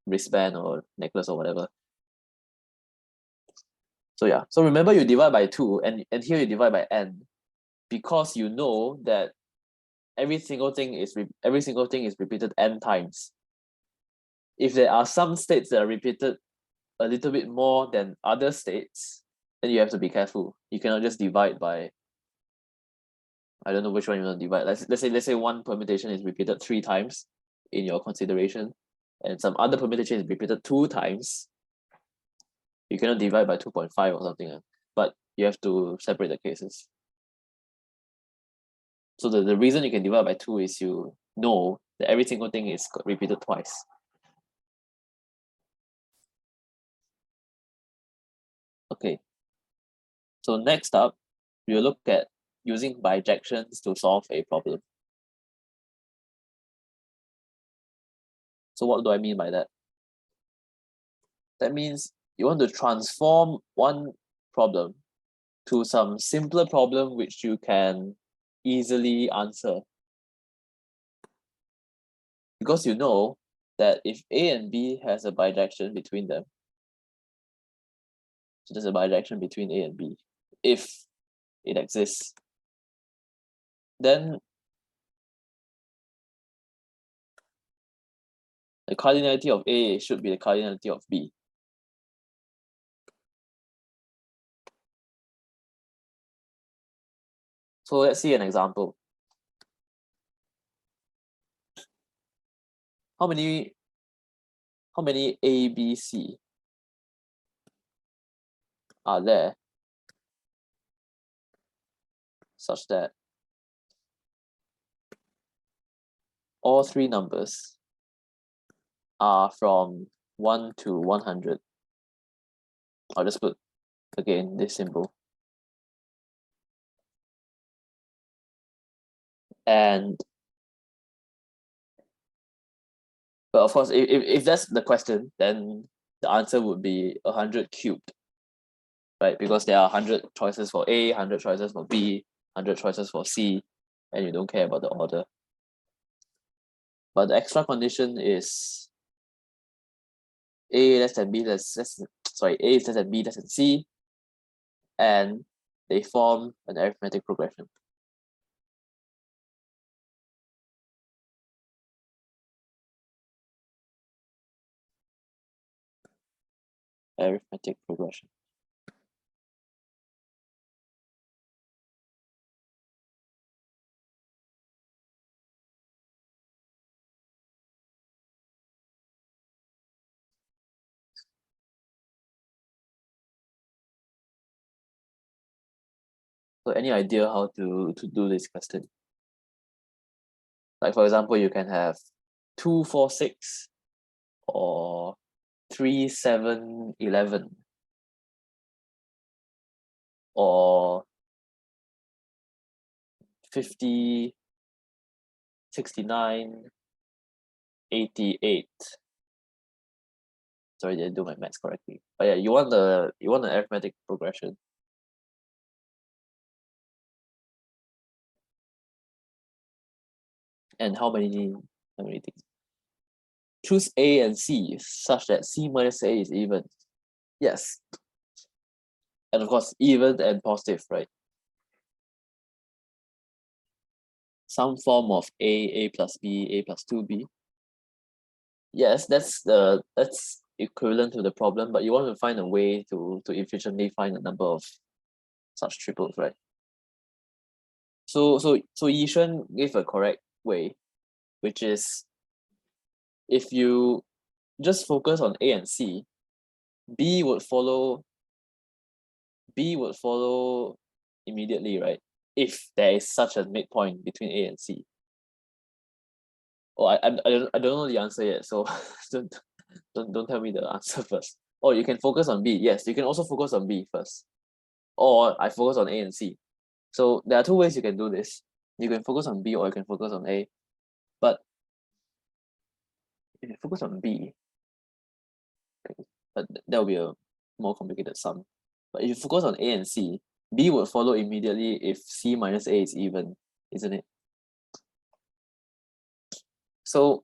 wristband or necklace or whatever. So yeah, so remember you divide by 2 and here you divide by n, because you know that every single thing is repeated n times. If there are some states that are repeated a little bit more than other states, then you have to be careful. You cannot just divide by, I don't know which one you want to divide. Let's say one permutation is repeated 3 times in your consideration, and some other permutation is repeated 2 times. You cannot divide by 2.5 or something, but you have to separate the cases. So the reason you can divide by 2 is you know that every single thing is repeated twice. Okay. So next up, we'll look at using bijections to solve a problem. So what do I mean by that? That means you want to transform one problem to some simpler problem which you can easily answer. Because you know that if A and B has a bijection between them, so there's a bijection between A and B, if it exists, then the cardinality of A should be the cardinality of B. So let's see an example. How many A, B, C are there such that all 3 numbers are from 1 to 100? I'll just put, again, this symbol. And but of course, if that's the question, then the answer would be 100 cubed, right? Because there are 100 choices for A, 100 choices for B, 100 choices for C, and you don't care about the order. But the extra condition is A less than B A is less than B less than C, and they form an arithmetic progression. arithmetic progression. So any idea how to do this question? Like for example, you can have 2, 4, 6 or 3, 7, 11 or 50, 69, 88. Sorry, I didn't do my maths correctly. But yeah, you want the arithmetic progression. And how many things? Choose A and C such that C minus A is even. Yes. And of course, even and positive, right? Some form of A plus B, A plus 2B. Yes, that's equivalent to the problem, but you want to find a way to efficiently find a number of such triples, right? So Yishuan gave a correct way, which is if you just focus on A and C, B would follow immediately, right? If there is such a midpoint between A and C. Oh, I don't know the answer yet, so don't tell me the answer first. Oh, you can focus on B. Yes, you can also focus on B first. Or I focus on A and C. So there are two ways you can do this. You can focus on B or you can focus on A. But if you focus on B, okay, but that will be a more complicated sum. But if you focus on A and C, B would follow immediately if C minus A is even, isn't it? So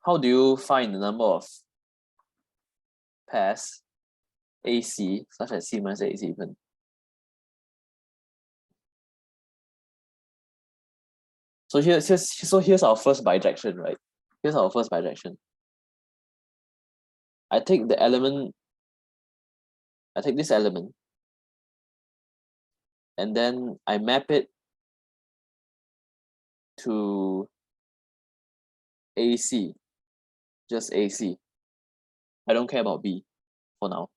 how do you find the number of pairs AC such that C minus A is even? So here's our first bijection, right? Here's our first bijection. I take this element, and then I map it to AC, just AC. I don't care about B for now.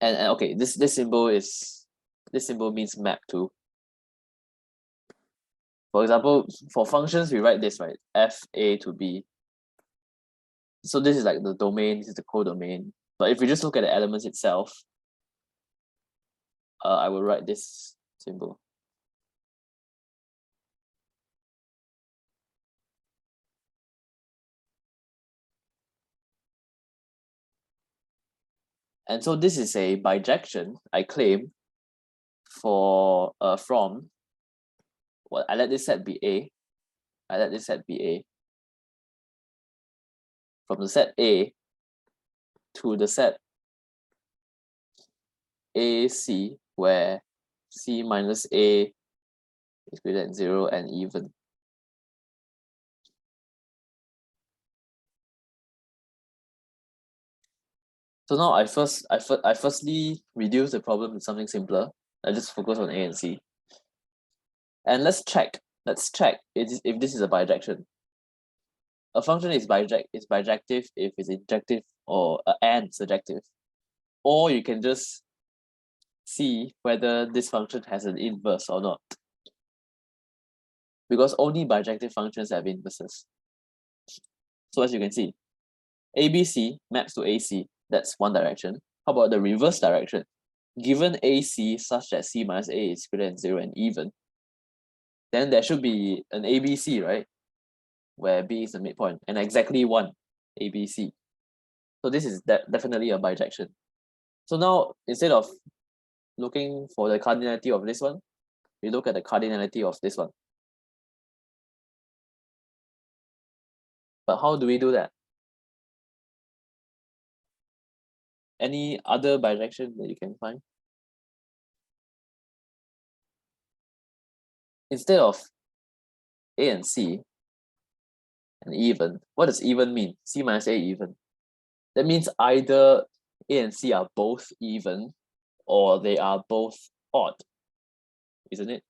And okay, this symbol means map to. For example, for functions, we write this, right? F A to B. So this is like the domain, this is the codomain. But if we just look at the elements itself, I will write this symbol. And so this is a bijection, I claim, for from, well, I let this set be A. I let this set be A. From the set A to the set AC, where C minus A is greater than 0 and even. So now I firstly reduce the problem to something simpler. I just focus on A and C. And let's check if this is a bijection. A function is bijective if it's injective or and surjective. Or you can just see whether this function has an inverse or not. Because only bijective functions have inverses. So as you can see, ABC maps to AC, that's one direction. How about the reverse direction? Given AC such that C minus A is greater than 0 and even, then there should be an ABC, right? Where B is the midpoint, and exactly one ABC. So this is definitely a bijection. So now, instead of looking for the cardinality of this one, we look at the cardinality of this one. But how do we do that? Any other bijection that you can find? Instead of A and C and even, what does even mean? C minus A even. That means either A and C are both even, or they are both odd, isn't it?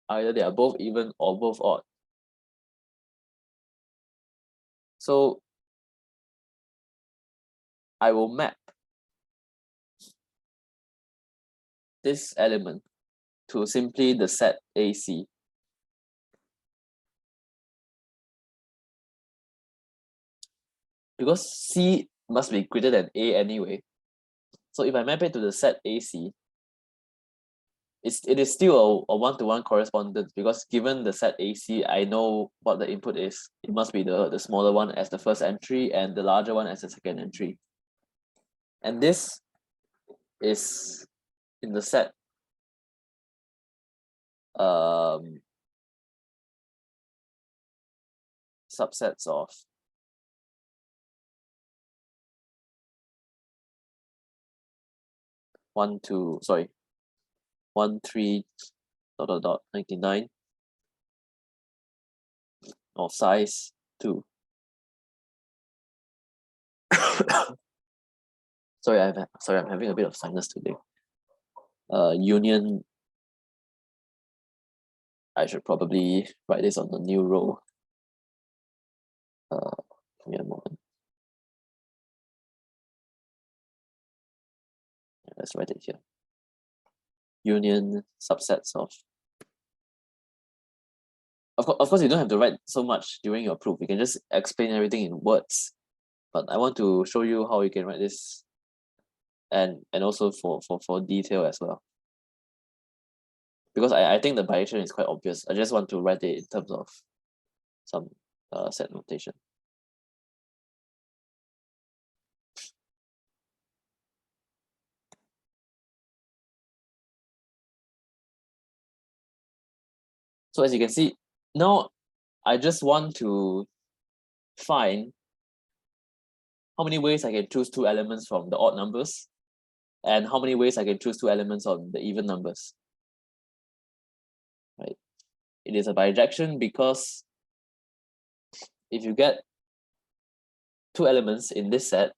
Either they are both even or both odd. So I will map this element to simply the set AC. Because C must be greater than A anyway. So if I map it to the set AC, it is still a one-to-one correspondence, because given the set AC, I know what the input is. It must be the smaller one as the first entry and the larger one as the second entry. And this is in the set subsets of 1, 3 .99 of size 2. Sorry, I'm having a bit of sinus today. Union. I should probably write this on the new row. Give me a moment. Let's write it here. Union subsets of. Of course, you don't have to write so much during your proof. You can just explain everything in words. But I want to show you how you can write this, and also for detail as well. Because I think the bijection is quite obvious. I just want to write it in terms of some set notation. So as you can see, now I just want to find how many ways I can choose 2 elements from the odd numbers, and how many ways I can choose 2 elements on the even numbers. Right? It is a bijection because if you get 2 elements in this set,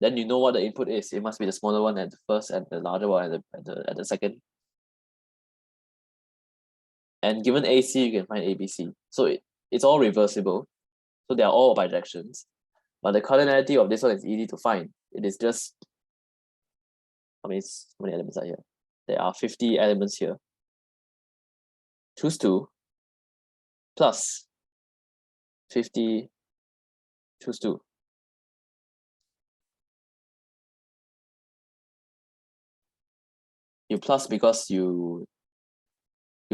then you know what the input is. It must be the smaller one at the first and the larger one at the second. And given AC, you can find ABC. So it's all reversible. So they are all bijections. But the cardinality of this one is easy to find. It is just, how many elements are here? There are 50 elements here. Choose 2 plus 50, choose 2. You plus because you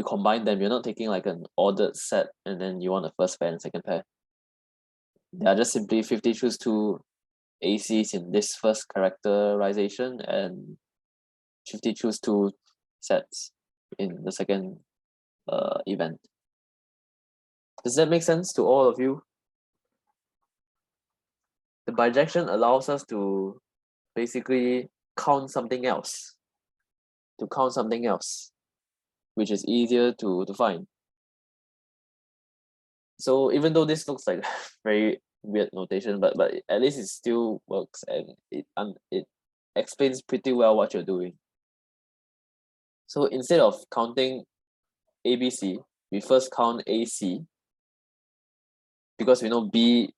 combine them. You're not taking like an ordered set and then you want a first pair and second pair. They are just simply 50 choose 2 ACs in this first characterization and 50 choose 2 sets in the second event. Does that make sense to all of you? The bijection allows us to basically count something else. Which is easier to find. So even though this looks like very weird notation, but at least it still works, and it explains pretty well what you're doing. So instead of counting ABC, we first count AC, because we know B,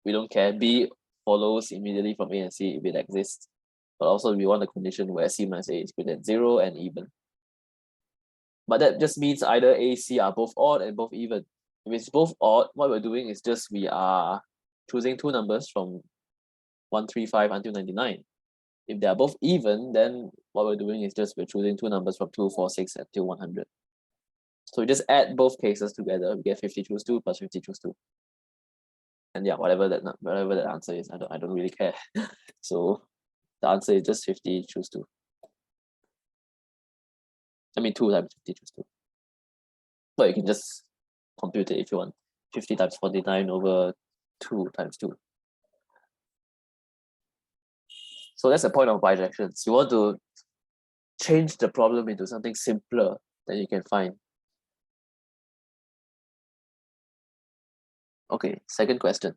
we don't care. B follows immediately from A and C if it exists. But also we want a condition where C minus A is greater than 0 and even. But that just means either AC are both odd and both even. If it's both odd, what we're doing is just we are choosing 2 numbers from 135 until 99. If they are both even, then what we're doing is just we're choosing 2 numbers from 246 until 100. So we just add both cases together. We get 50 choose 2 plus 50 choose 2. And yeah, whatever that answer is, I don't really care. So the answer is just 50 choose 2. I mean 2 times 50 choose 2. But you can just compute it if you want. 50 times 49 over 2 times 2. So that's the point of bijections. You want to change the problem into something simpler that you can find. Okay, second question.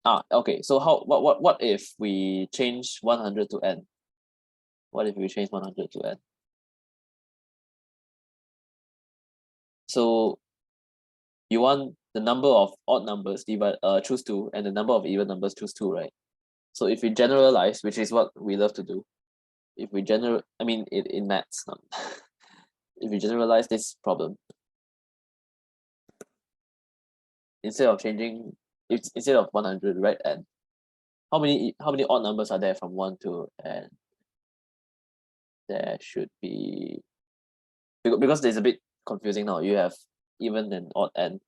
Okay, so what if we change 100 to n? What if we change 100 to n? So you want the number of odd numbers choose 2, and the number of even numbers choose 2, right? So if we generalize, which is what we love to do, if we in maths, if we generalize this problem, instead of 100, right? And how many odd numbers are there from 1 to n? There should be, because there's a bit confusing now. You have even and odd n,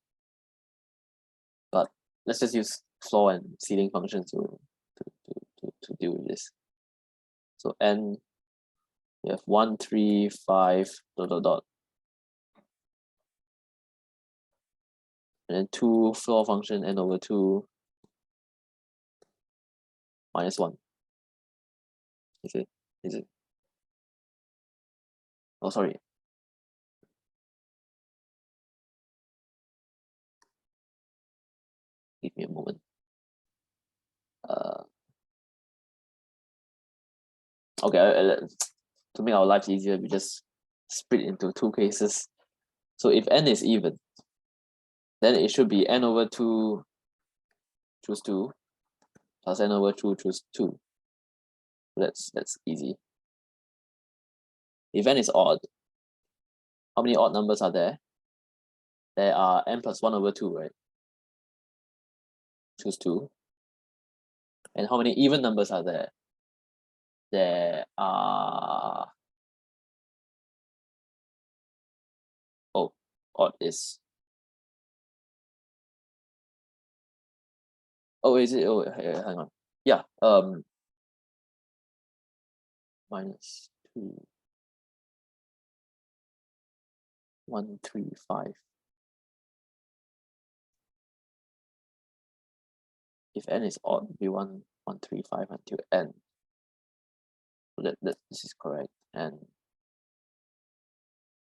but let's just use floor and ceiling functions to deal with this. So n, you have 1, 3, 5, ... and then 2 floor function n over 2 minus 1. Is it? Oh, sorry. Give me a moment. Okay, to make our lives easier, we just split into 2 cases. So if n is even, then it should be n over 2 choose 2 plus n over 2 choose 2. That's easy. If n is odd, how many odd numbers are there? There are n plus 1 over 2, right? Choose 2. And how many even numbers are there? There are... Oh, odd is... Oh, is it? Oh, hang on. Yeah, minus 2, 1, 3, 5. If n is odd, we want 1, 3, 5 until n. So this is correct. And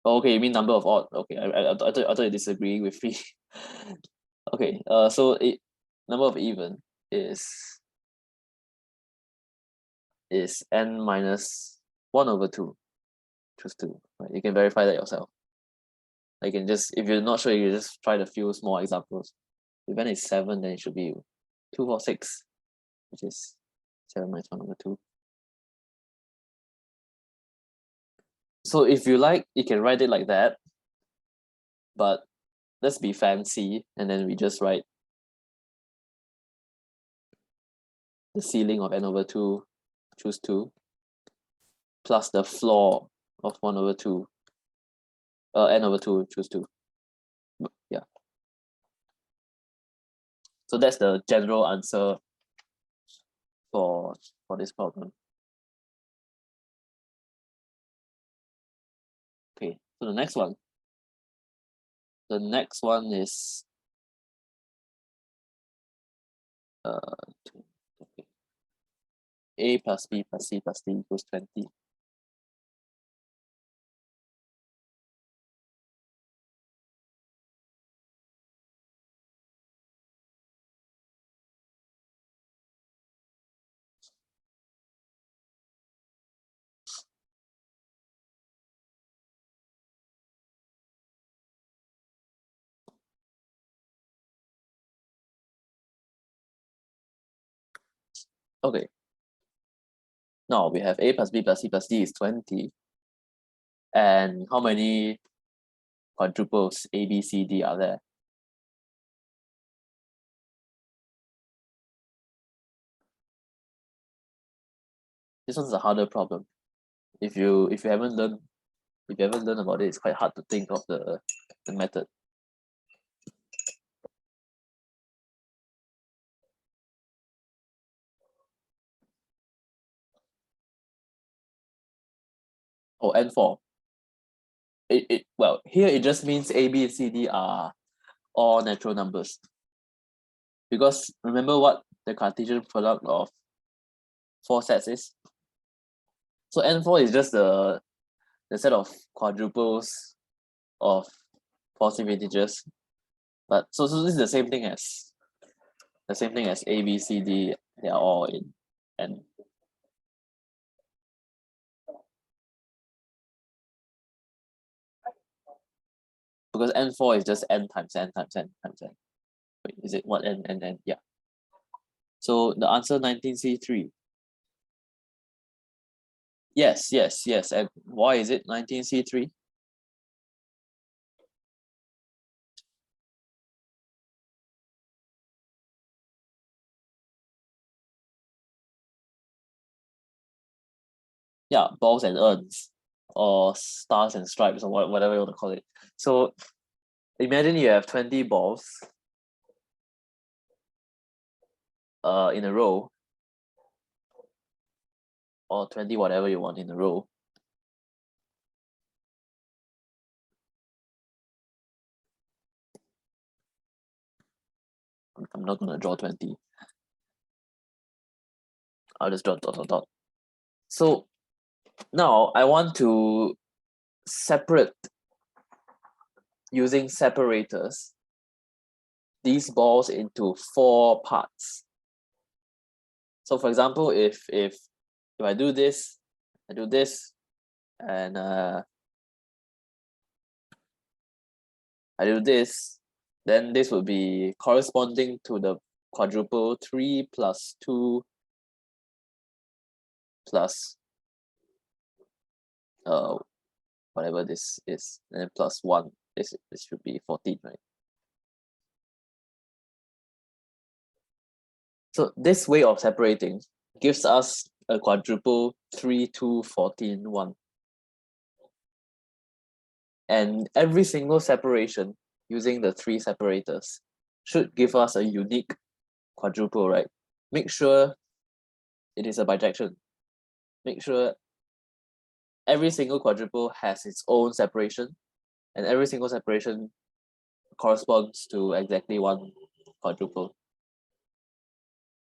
okay, you mean number of odd? Okay, I thought you disagreeing with me. Okay, so number of even is n minus 1 over 2. Choose 2. Right? You can verify that yourself. You can just, if you're not sure, you just try the few small examples. If n is 7, then it should be 2, 4, 6, which is 7 minus 1 over 2. So if you like, you can write it like that, but let's be fancy, and then we just write the ceiling of n over 2, choose 2, plus the floor of 1 over 2, n over 2, choose 2. Yeah. So that's the general answer for this problem. Okay, so the next one. The next one is a plus b plus c plus d equals 20. Okay. Now we have a plus b plus c plus d is 20. And how many quadruples a, b, c, d are there? This one's a harder problem. If you haven't learned about it, it's quite hard to think of the method. Oh, n4. Well, here it just means a, b, and c, d are all natural numbers. Because remember what the Cartesian product of 4 sets is? So n4 is just the set of quadruples of positive integers. But so this is the same thing as the same thing as A, B, C, D, they are all in N. Because N4 is just N times N times N times N. Wait, is it what N, N, N? Yeah. So the answer 19C3. Yes, yes, yes. And why is it 19C3? Yeah, balls and urns, or stars and stripes, or whatever you want to call it. So imagine you have 20 balls in a row, or 20 whatever you want in a row. I'm not going to draw 20. I'll just draw dot, dot, dot. So now I want to separate, using separators, these balls into 4 parts. So for example, if I do this, I do this, and I do this, then this would be corresponding to the quadruple 3 plus 2 plus whatever this is, and then plus 1. This should be 14, right? So this way of separating gives us a quadruple 3, 2, 14, 1. And every single separation using the 3 separators should give us a unique quadruple, right? Make sure it is a bijection. Make sure every single quadruple has its own separation, and every single separation corresponds to exactly 1 quadruple.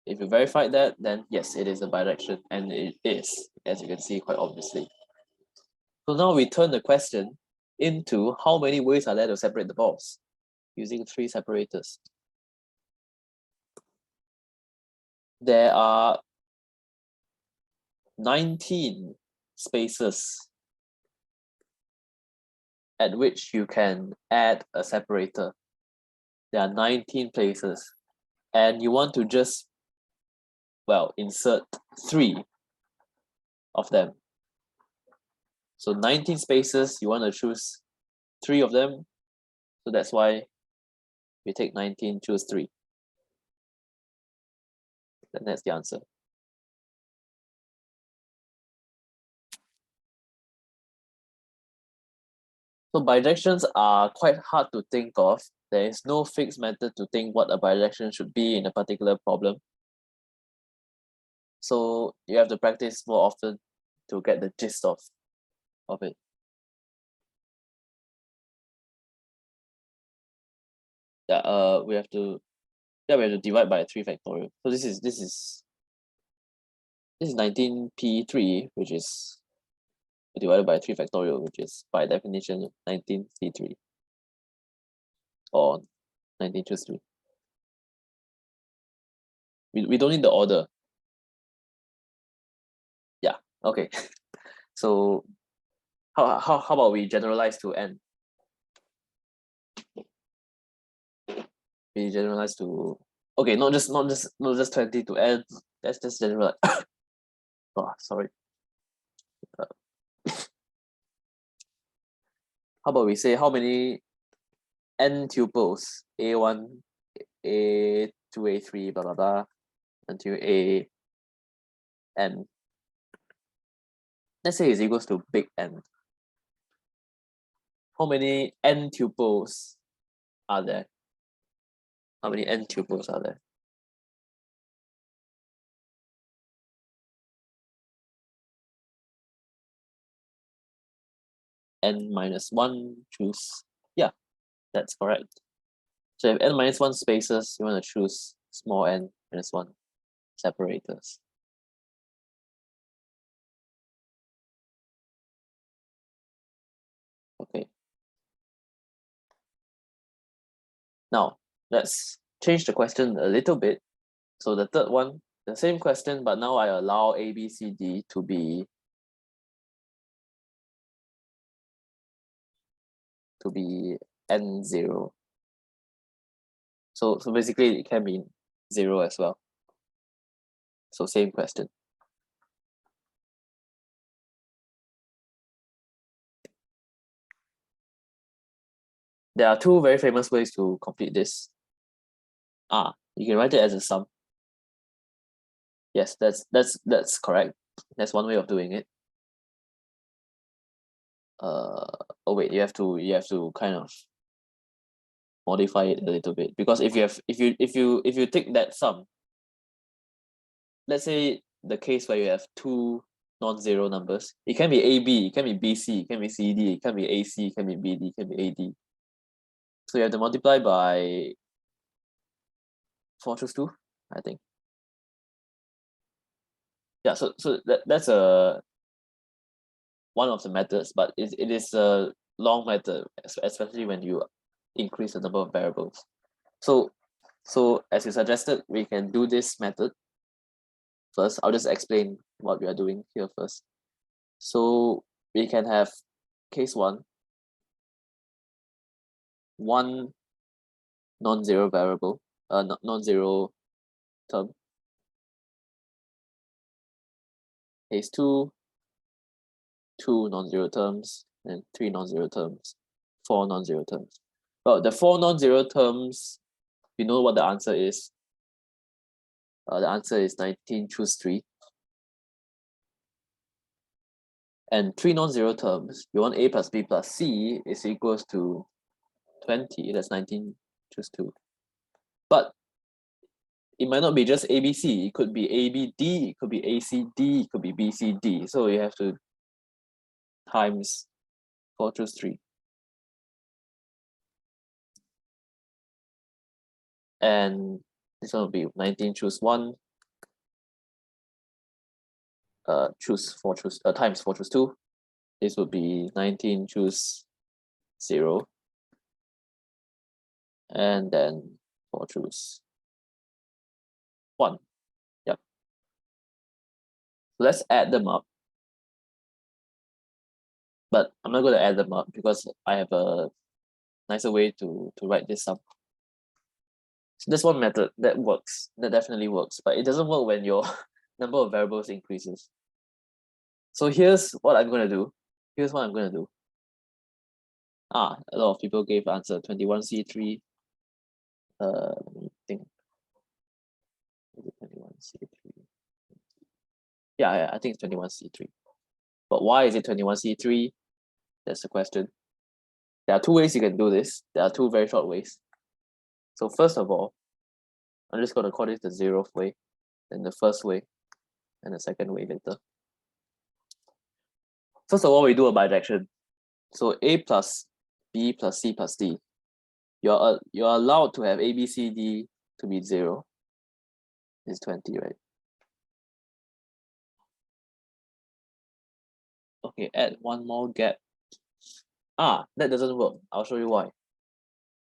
If you verified that, then yes, it is a bijection, and it is, as you can see quite obviously. So now we turn the question into how many ways are there to separate the balls using 3 separators. There are 19 spaces at which you can add a separator. There are 19 places, and you want to just, well, insert 3 of them. So 19 spaces, you want to choose 3 of them. So that's why we take 19, choose 3. Then that's the answer. So bijections are quite hard to think of. There is no fixed method to think what a bijection should be in a particular problem. So you have to practice more often to get the gist of it. Yeah, we have to divide by 3 factorial. So this is 19p3, which is divided by 3 factorial, which is by definition 19c3, or 19 choose 3. We don't need the order. Yeah, okay. So how about we generalize to n? We generalize to, okay, not just 20 to n. Let's just generalize. Oh, sorry. How about we say how many n tuples, a1, a2, a3, blah blah blah, until a n. Let's say is equals to big N. How many n tuples are there? How many n tuples are there? N minus 1, choose. Yeah, that's correct. So if n minus 1 spaces, you want to choose small n minus 1 separators. Okay. Now, let's change the question a little bit So the third one, the same question, but now I allow A, B, C, D to be n0. So basically it can be 0 as well. So same question. There are two very famous ways to complete this. You can write it as a sum. Yes, that's correct. That's one way of doing it. Oh wait, you have to kind of modify it a little bit, because if you take that sum, let's say the case where you have two non-zero numbers, it can be AB, it can be BC, it can be CD, it can be AC, it can be BD, it can be AD. So you have to multiply by 4 choose 2, I think. Yeah, so that's one of the methods, but it is a long method, especially when you increase the number of variables. So as you suggested, we can do this method first. I'll just explain what we are doing here first. So we can have case one non-zero variable, non-zero term. Case two non-zero terms, and three non-zero terms, four non-zero terms. Well, the four non-zero terms, you know what the answer is. The answer is 19, choose 3. And three non-zero terms, you want A plus B plus C is equals to 20. That's 19, choose 2. But it might not be just ABC. It could be ABD, it could be ACD, it could be BCD. So you have to times 4 choose 3. And this one will be 19 choose 1. Choose 4 choose times 4 choose 2. This would be 19 choose 0. And then 4 choose 1. Yep. Let's add them up. But I'm not going to add them up because I have a nicer way to write this up. So that's one method that works. That definitely works. But it doesn't work when your number of variables increases. So here's what I'm going to do. A lot of people gave answer 21C3. Let me think. 21C3. Yeah, I think it's 21C3. But why is it 21C3? That's the question. There are two ways you can do this. There are two very short ways. So first of all, I'm just going to call this the 0th way, then the first way, and the second way later. First of all, we do a bijection. So A plus B plus C plus D. You're allowed to have A, B, C, D to be 0. It's 20, right? Okay, add one more gap. That doesn't work. I'll show you why.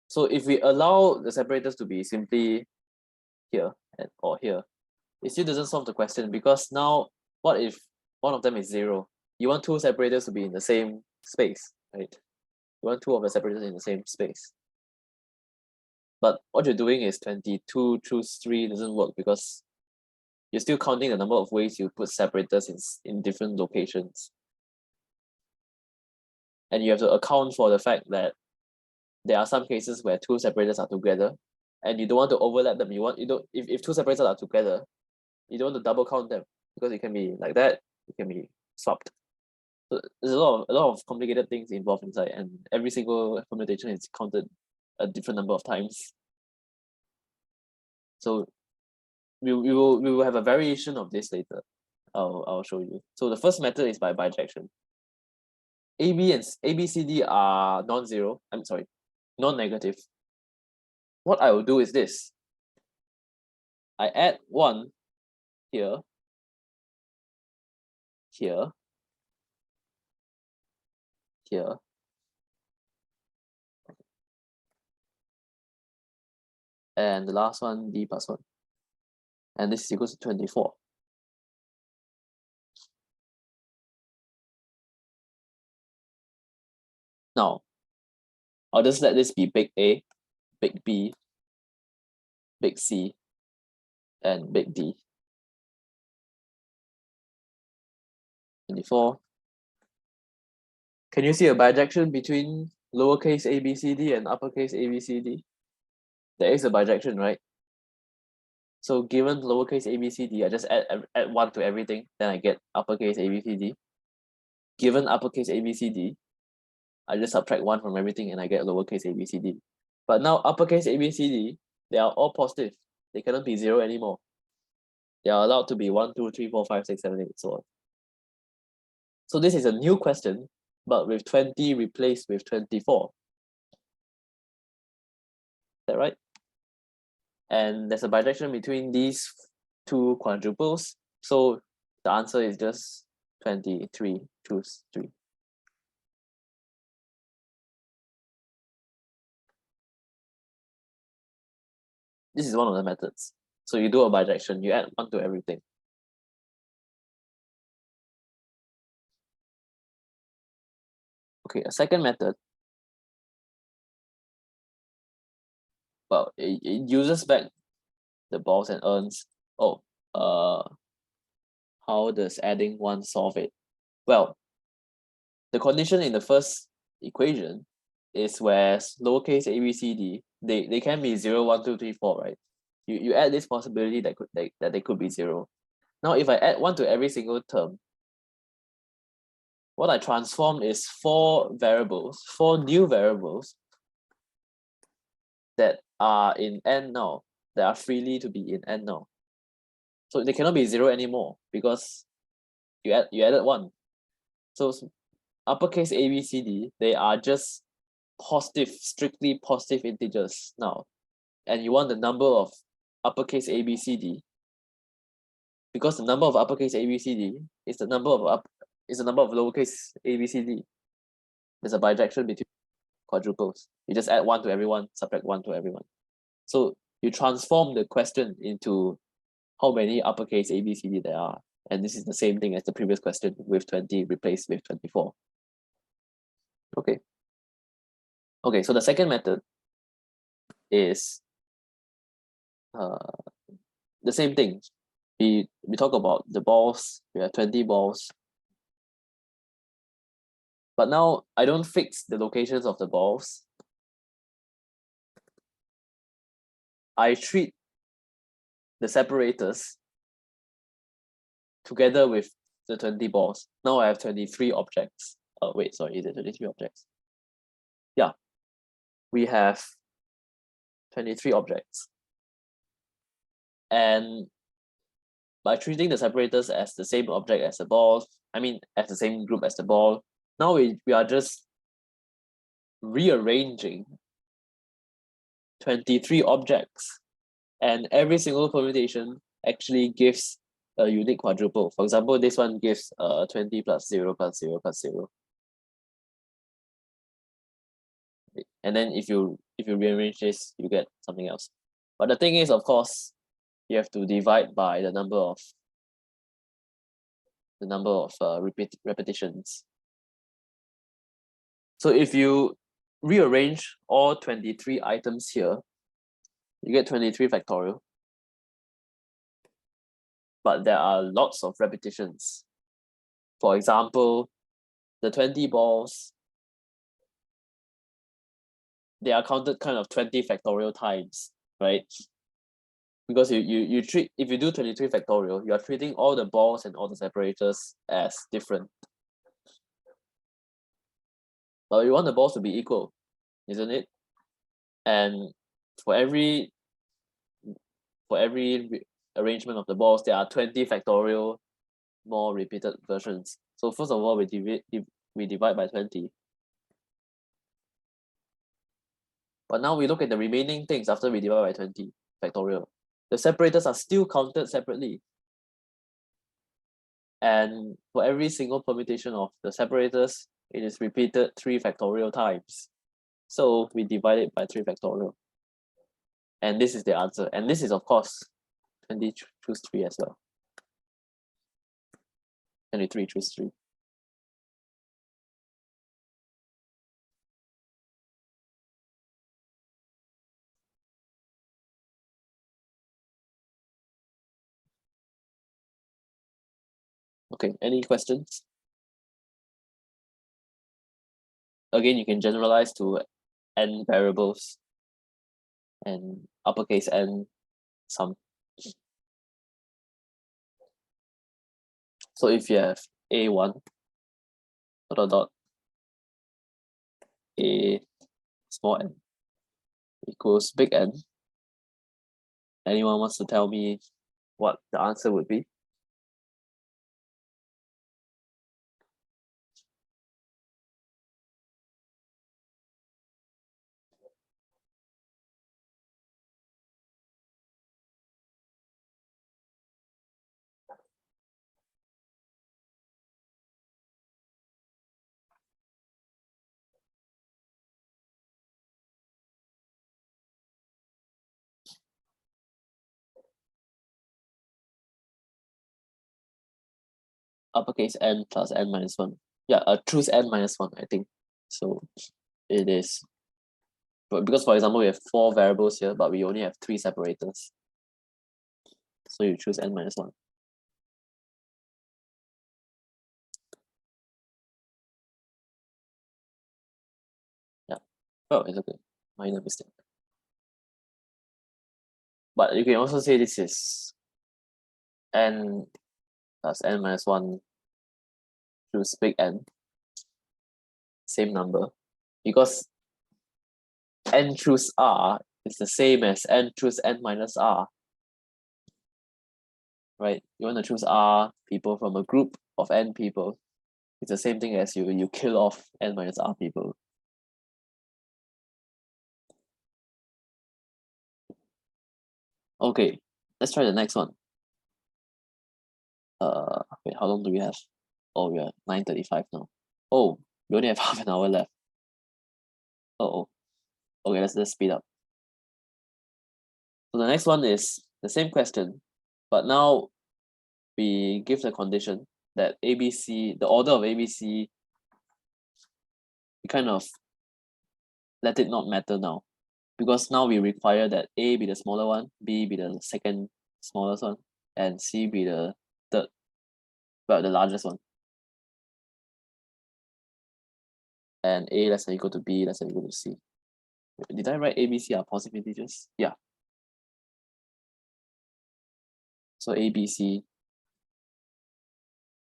So if we allow the separators to be simply here or here, it still doesn't solve the question, because now what if one of them is 0? You want two separators to be in the same space, right? You want two of the separators in the same space. But what you're doing is 22 choose 3 doesn't work, because you're still counting the number of ways you put separators in different locations. And you have to account for the fact that there are some cases where two separators are together and you don't want to overlap them. If two separators are together, you don't want to double count them, because it can be like that, it can be swapped. So there's a lot of complicated things involved inside, and every single permutation is counted a different number of times. So we will have a variation of this later. I'll show you. So the first method is by bijection. ABCD are non-zero. I'm sorry, non-negative. What I will do is this. I add 1 here, here, here. And the last one, D plus 1. and this is equals to 24. Now, I'll just let this be big A, big B, big C, and big D. 24. Can you see a bijection between lowercase a, b, c, d and uppercase a, b, c, d? There is a bijection, right? So given lowercase a, b, c, d, I just add 1 to everything, then I get uppercase a, b, c, d. Given uppercase a, b, c, d, I just subtract 1 from everything and I get lowercase a, b, c, d. But now uppercase a, b, c, d, they are all positive. They cannot be 0 anymore. They are allowed to be 1, 2, 3, 4, 5, 6, 7, 8, so on. So this is a new question, but with 20 replaced with 24. Is that right? And there's a bijection between these two quadruples. So the answer is just 23. Choose 3. This is one of the methods. So you do a bijection, you add 1 to everything. Okay, a second method. Well, it uses back the balls and urns. Oh, how does adding 1 solve it? Well, the condition in the first equation is where lowercase a, b, c, d, they can be 0, 1, 2, 3, 4, right? You add this possibility that they could be 0. Now, if I add 1 to every single term, what I transform is 4 new variables that are in n now, that are freely to be in n now. So they cannot be 0 anymore because you added 1. So uppercase a, b, c, d, they are just positive, strictly positive integers now. And you want the number of uppercase a, b, c, d, because the number of uppercase a, b, c, d is the number of lowercase a, b, c, d. There's a bijection between quadruples. You just add 1 to everyone, subtract 1 to everyone. So you transform the question into how many uppercase a, b, c, d there are. And this is the same thing as the previous question with 20 replaced with 24. Okay. Okay, so the second method is the same thing. We talk about the balls. We have 20 balls. But now I don't fix the locations of the balls. I treat the separators together with the 20 balls. Now I have 23 objects. Oh, wait, sorry, is it 23 objects? Yeah, we have 23 objects. And by treating the separators as the same object as the ball, as the same group as the ball, now we are just rearranging 23 objects, and every single permutation actually gives a unique quadruple. For example, this one gives 20 plus 0 plus 0 plus 0. And then if you rearrange this, you get something else. But the thing is, of course, you have to divide by the number of repetitions. So if you rearrange all 23 items here, you get 23 factorial. But there are lots of repetitions. For example, the 20 balls, they are counted kind of 20 factorial times, right? Because you treat, if you do 23 factorial, you are treating all the balls and all the separators as different. But you want the balls to be equal, isn't it? And for every arrangement of the balls, there are 20 factorial more repeated versions. So first of all, we divide by 20. But now we look at the remaining things after we divide by 20 factorial. The separators are still counted separately. And for every single permutation of the separators, it is repeated 3 factorial times. So we divide it by 3 factorial. And this is the answer. And this is, of course, 20 choose 3 as well. 23 choose 3. Okay, any questions? Again, you can generalize to n variables and uppercase N sum. So if you have A1 dot A small n equals big N, anyone wants to tell me what the answer would be? Uppercase N plus N minus 1. Yeah, choose N minus 1, I think. So it is, but because for example, we have 4 variables here, but we only have 3 separators. So you choose N minus 1. Yeah. Oh, it's okay. Minor mistake. But you can also say this is N plus N minus 1 choose big N. Same number. Because N choose R is the same as N choose N minus R. Right? You want to choose R people from a group of N people. It's the same thing as you kill off N minus R people. Okay, let's try the next one. Wait, how long do we have? Oh, we are 9:35 now. Oh, we only have half an hour left. Oh, okay, let's speed up. So the next one is the same question, but now we give the condition that ABC, the order of ABC, we kind of let it not matter now. Because now we require that A be the smaller one, B be the second smallest one, and C be the third, well, the largest one. And A less than or equal to B less than or equal to C. Did I write A, B, C are positive integers? Yeah. So A, B, C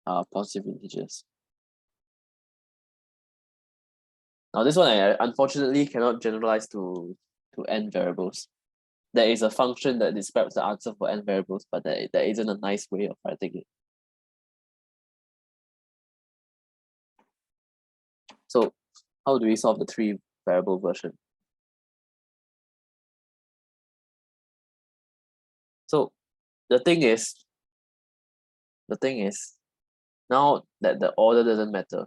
are positive integers. Now this one I unfortunately cannot generalize to n variables. There is a function that describes the answer for n variables, but there isn't a nice way of writing it. So how do we solve the 3 variable version? So the thing is, now that the order doesn't matter,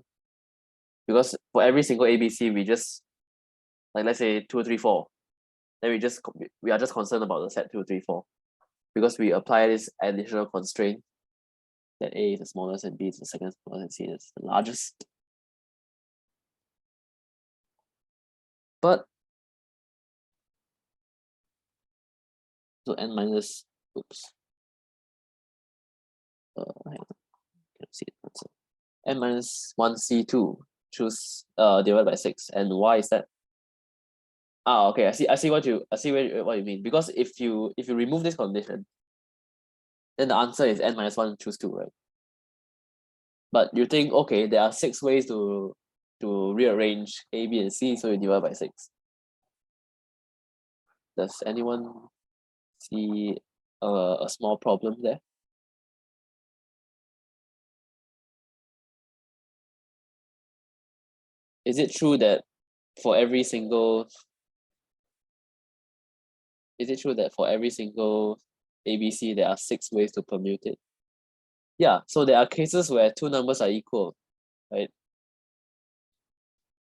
because for every single ABC, we just, like let's say 2, 3, 4, then we are just concerned about the set 2, 3, 4, because we apply this additional constraint that A is the smallest and B is the second smallest and C is the largest. But so n minus, oops, hang on, can't see it. So n minus 1C2 choose divided by 6, and why is that? Okay, I see what you mean. Because if you remove this condition, then the answer is n minus 1 choose 2, right? But you think, okay, there are 6 ways to rearrange A, B, and C, so you divide by 6. Does anyone see a small problem there? Is it true that for every single ABC there are 6 ways to permute it? Yeah, so there are cases where 2 numbers are equal, right?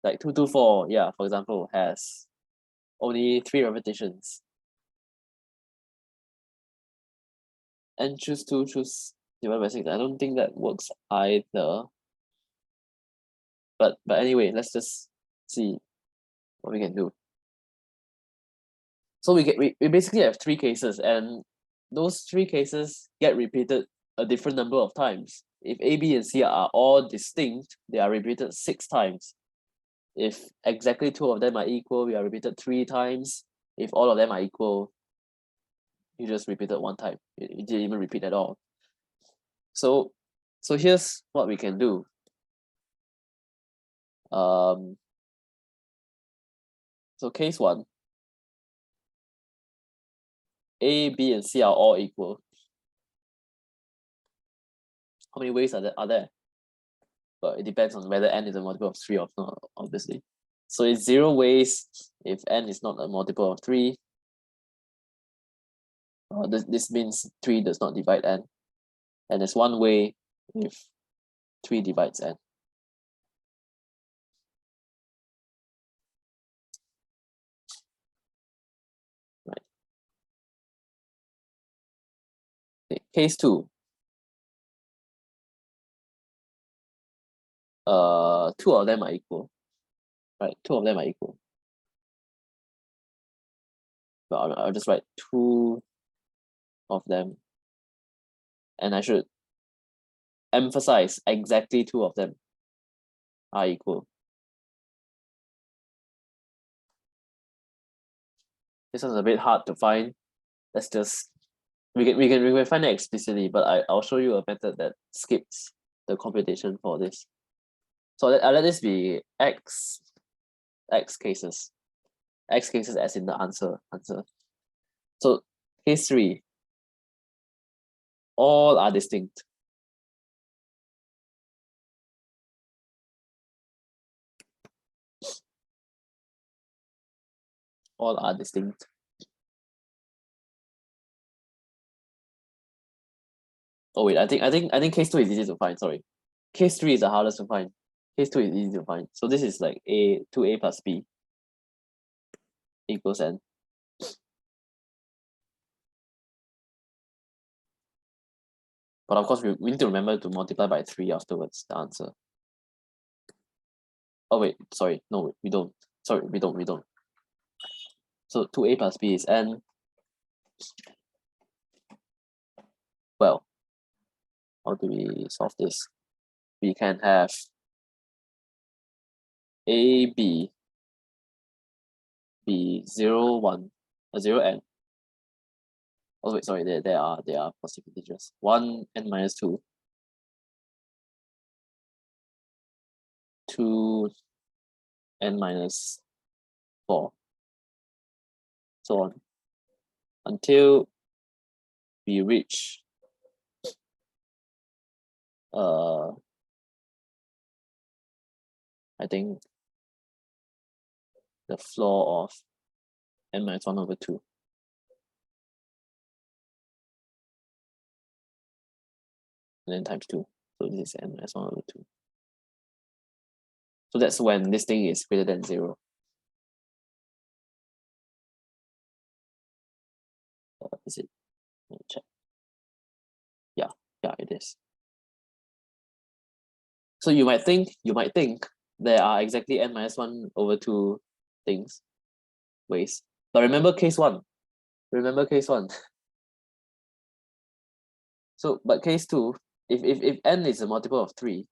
Like 224, yeah, for example, has only 3 repetitions. n choose 2 choose divided by 6. I don't think that works either. But anyway, let's just see what we can do. So we basically have 3 cases, and those 3 cases get repeated a different number of times. If A, B, and C are all distinct, they are repeated 6 times. If exactly 2 of them are equal, we are repeated 3 times. If all of them are equal, you just repeated 1 time. You didn't even repeat at all. So here's what we can do. So case 1, A, B, and C are all equal. How many ways are there? But it depends on whether n is a multiple of 3 or not, obviously. So it's 0 ways if n is not a multiple of 3. This means 3 does not divide n. And there's 1 way if 3 divides n. Right. Okay. Case 2. 2 of them are equal. Right, 2 of them are equal. But I'll just write 2 of them. And I should emphasize exactly 2 of them are equal. This one's a bit hard to find. Let's just we can find it explicitly, but I'll show you a method that skips the computation for this. So I'll let this be x cases. X cases as in the answer. So case 3. All are distinct. All are distinct. Oh wait, I think case 2 is easy to find. Sorry, case 3 is the hardest to find. Case 2 is easy to find. So this is like 2a plus b equals n. But of course, we need to remember to multiply by 3 afterwards, the answer. Oh wait, sorry, no, we don't. Sorry, we don't. So 2a plus b is n. Well, how do we solve this? We can have a, b be 0, 1, 0, n. Oh wait, sorry, there are positive integers. 1, n minus 2. 2, n minus 4. So on. Until we reach I think the floor of n minus 1 over 2. And then times 2. So this is n minus 1 over 2. So that's when this thing is greater than 0. Is it? Let me check. Yeah, it is. So you might think there are exactly n minus 1 over 2 things, ways. But remember case 1. So, but case 2, if n is a multiple of 3,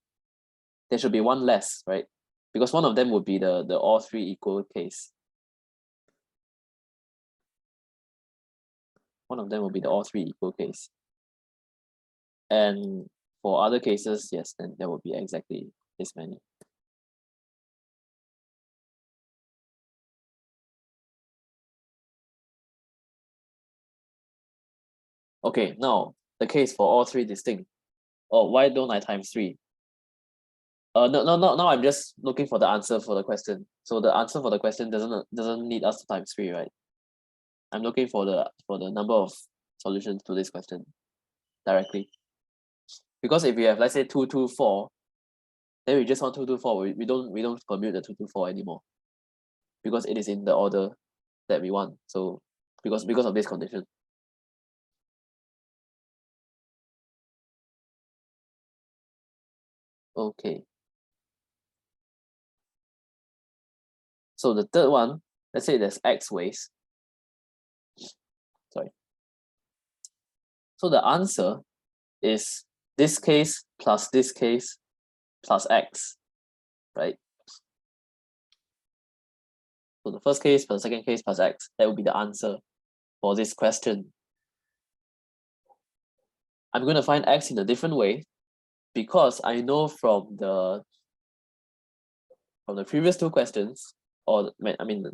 there should be 1 less, right? Because one of them would be the all 3 equal case. One of them will be the all 3 equal case. And for other cases, yes, then there will be exactly this many. Okay, now the case for all 3 distinct. Oh, why don't I times 3? No, now I'm just looking for the answer for the question. So the answer for the question doesn't need us to times 3, right? I'm looking for the number of solutions to this question directly. Because if we have, let's say 2, 2, 4, then we just want 2, 2, 4. We don't commute the 2, 2, 4 anymore. Because it is in the order that we want. So because of this condition. Okay. So the third one, let's say there's X ways. Sorry. So the answer is this case plus this case plus X, right? So the first case plus the second case plus X, that would be the answer for this question. I'm going to find X in a different way because I know from the previous two questions, or I mean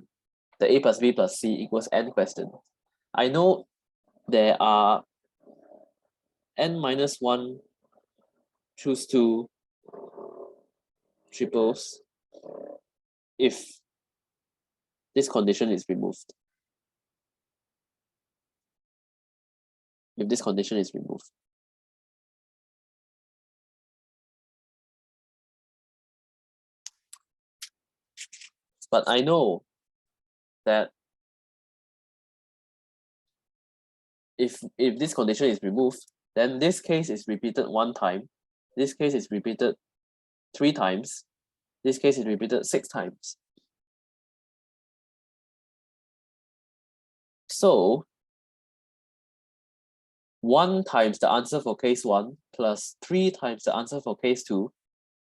the A plus B plus C equals N question, I know there are N minus 1 choose 2 triples if this condition is removed. If this condition is removed. But I know that if this condition is removed, then this case is repeated 1 time, this case is repeated 3 times, this case is repeated 6 times. So 1 times the answer for case 1 plus 3 times the answer for case 2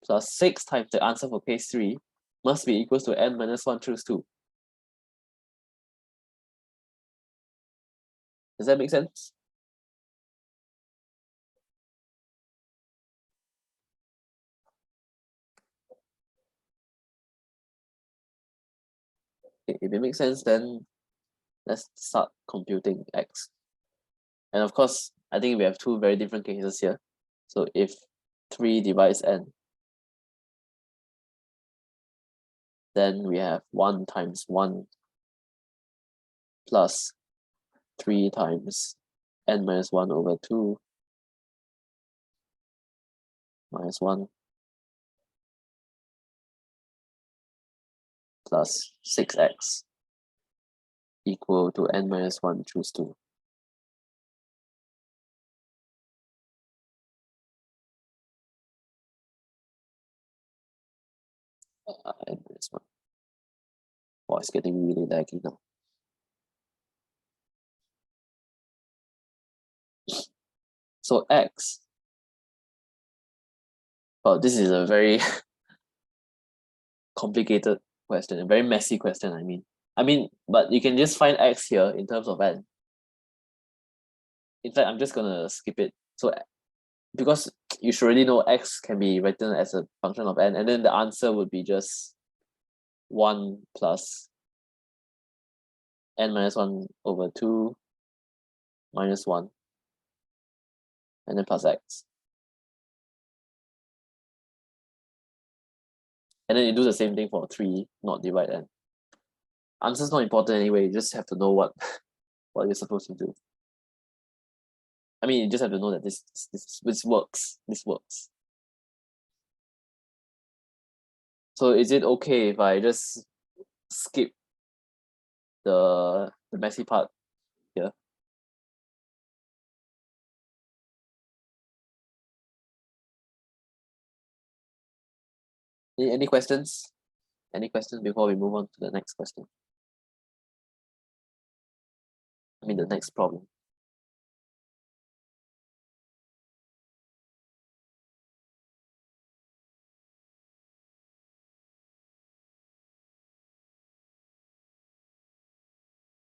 plus 6 times the answer for case 3 must be equals to N minus 1 choose 2. Does that make sense? If it makes sense, then let's start computing X. And of course, I think we have 2 very different cases here. So if 3 divides N, then we have 1 times 1 plus 3 times N minus 1 over 2 minus 1 plus 6x equal to N minus 1 choose 2. N minus 1. Oh, it's getting really laggy now. So X, well, this is a very complicated question, a very messy question, I mean, but you can just find X here in terms of N. In fact, I'm just gonna skip it. So because you should already know X can be written as a function of N, and then the answer would be just 1 plus N minus 1 over 2 minus 1 and then plus X. And then you do the same thing for 3, not divide N. Answer's not important anyway, you just have to know what you're supposed to do. I mean, you just have to know that this works. This works. So is it okay if I just skip the messy part here? Any questions? Any questions before we move on to the next question? I mean, the next problem.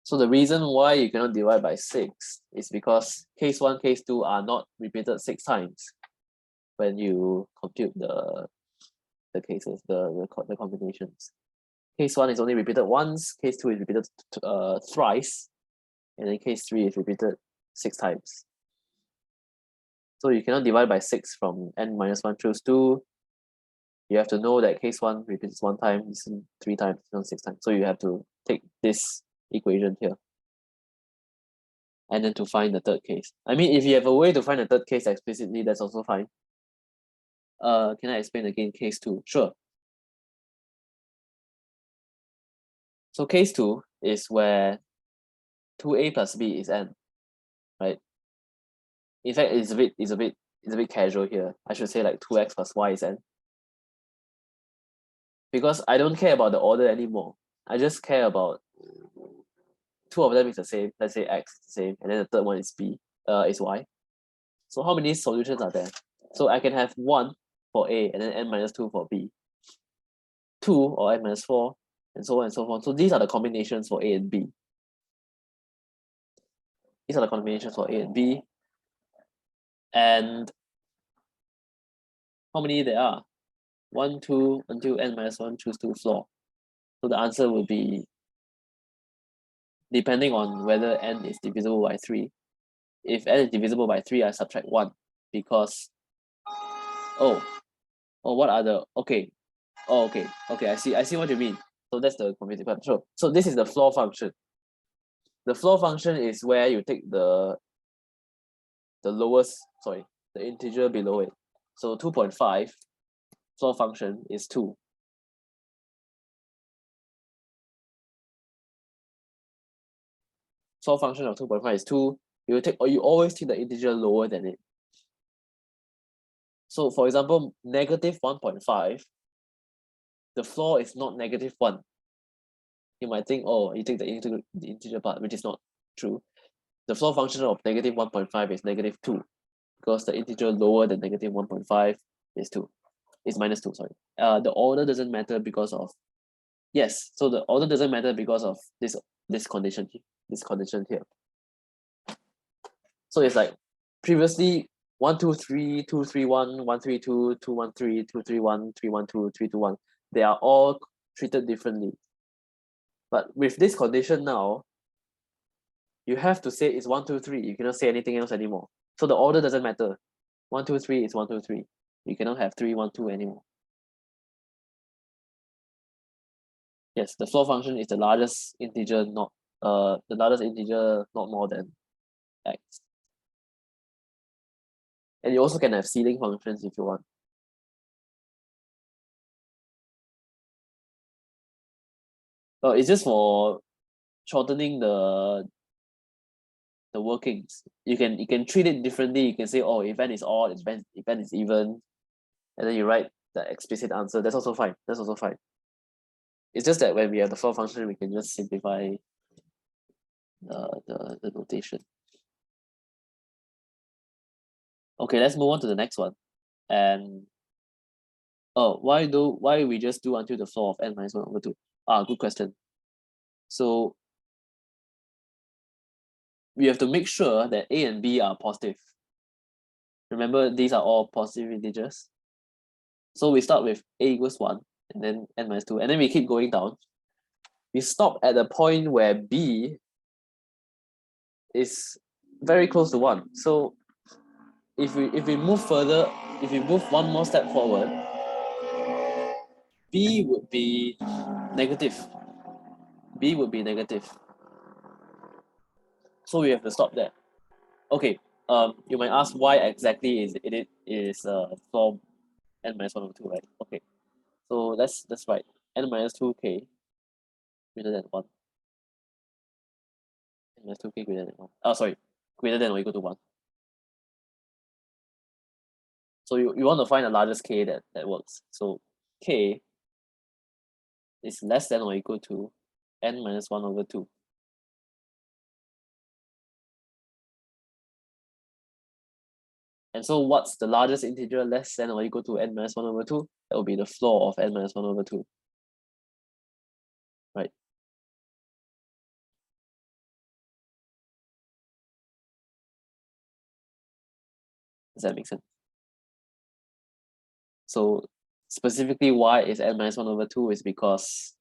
So the reason why you cannot divide by 6 is because case 1, case 2 are not repeated 6 times when you compute the cases, the combinations. Case 1 is only repeated once, case 2 is repeated thrice, and then case 3 is repeated 6 times. So you cannot divide by 6 from N minus 1 choose 2. You have to know that case 1 repeats 1 time, this 3 times, this 6 times. So you have to take this equation here. And then to find the third case. I mean, if you have a way to find the third case explicitly, that's also fine. Can I explain again case 2? Sure. So case 2 is where 2a plus b is n, right? In fact, it's a bit it's a bit casual here. I should say like 2x plus y is n. Because I don't care about the order anymore. I just care about two of them is the same. Let's say x is the same, and then the third one is is y. So how many solutions are there? So I can have 1 for A and then n minus 2 for B. 2 or n minus 4, and so on and so forth. So these are the combinations for A and B. These are the combinations for A and B. And how many there are? 1, 2, until n minus 1, choose 2 floor. So the answer will be, depending on whether n is divisible by 3. If n is divisible by 3, I subtract 1 because, what are the, okay. Okay, I see what you mean. So that's the confusing part. So this is the floor function. The floor function is where you take the integer below it. So 2.5 floor function is 2. Floor function of 2.5 is 2. You always take the integer lower than it. So for example, negative 1.5, the floor is not negative 1. You might think, oh, you take the integer part, which is not true. The floor function of negative 1.5 is negative 2, because the integer lower than negative 1.5 is 2. Is minus 2, sorry. The order doesn't matter because of, yes, so the order doesn't matter because of this condition here. So it's like previously 1, 2, 3, 2, 3, 1, 1, 3, 2, 2, 1, 3, 2, 3, 1, 3, 1, 2, 3, 2, 1. They are all treated differently. But with this condition now, you have to say it's 1, 2, 3. You cannot say anything else anymore. So the order doesn't matter. 1, 2, 3 is 1, 2, 3. You cannot have 3, 1, 2 anymore. Yes, the floor function is the largest integer, not more than x. And you also can have ceiling functions if you want. It's just for shortening the workings. You can treat it differently. You can say, oh, if n is odd, if n is even, and then you write the explicit answer. That's also fine. It's just that when we have the floor function, we can just simplify the notation. Okay, let's move on to the next one. And why we just do until the floor of n minus 1 over 2? Good question. So we have to make sure that A and B are positive. Remember, these are all positive integers. So we start with A equals 1, and then n minus 2, and then we keep going down. We stop at the point where B is very close to 1. So if we move further, if we move one more step forward, B would be negative. So we have to stop there. Okay. You might ask why exactly is from n minus 1 over 2, right? Okay. So let's write n minus 2k greater than 1. N minus 2k greater than 1. Greater than or equal to 1. So you want to find the largest k that works. So k is less than or equal to n minus 1 over 2. And so what's the largest integer less than or equal to n minus 1 over 2? That will be the floor of n minus 1 over 2. Right? Does that make sense? So specifically why is n minus 1 over 2 is because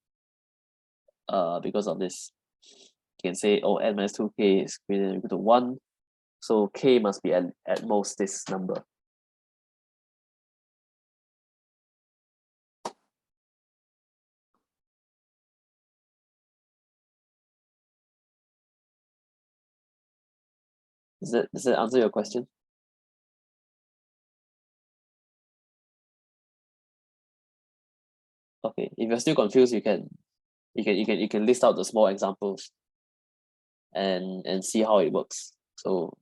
of this. You can say, oh, n minus 2k is greater than or equal to 1. So k must be at most this number. Does that answer your question? Okay, if you're still confused, you can list out the small examples and see how it works. So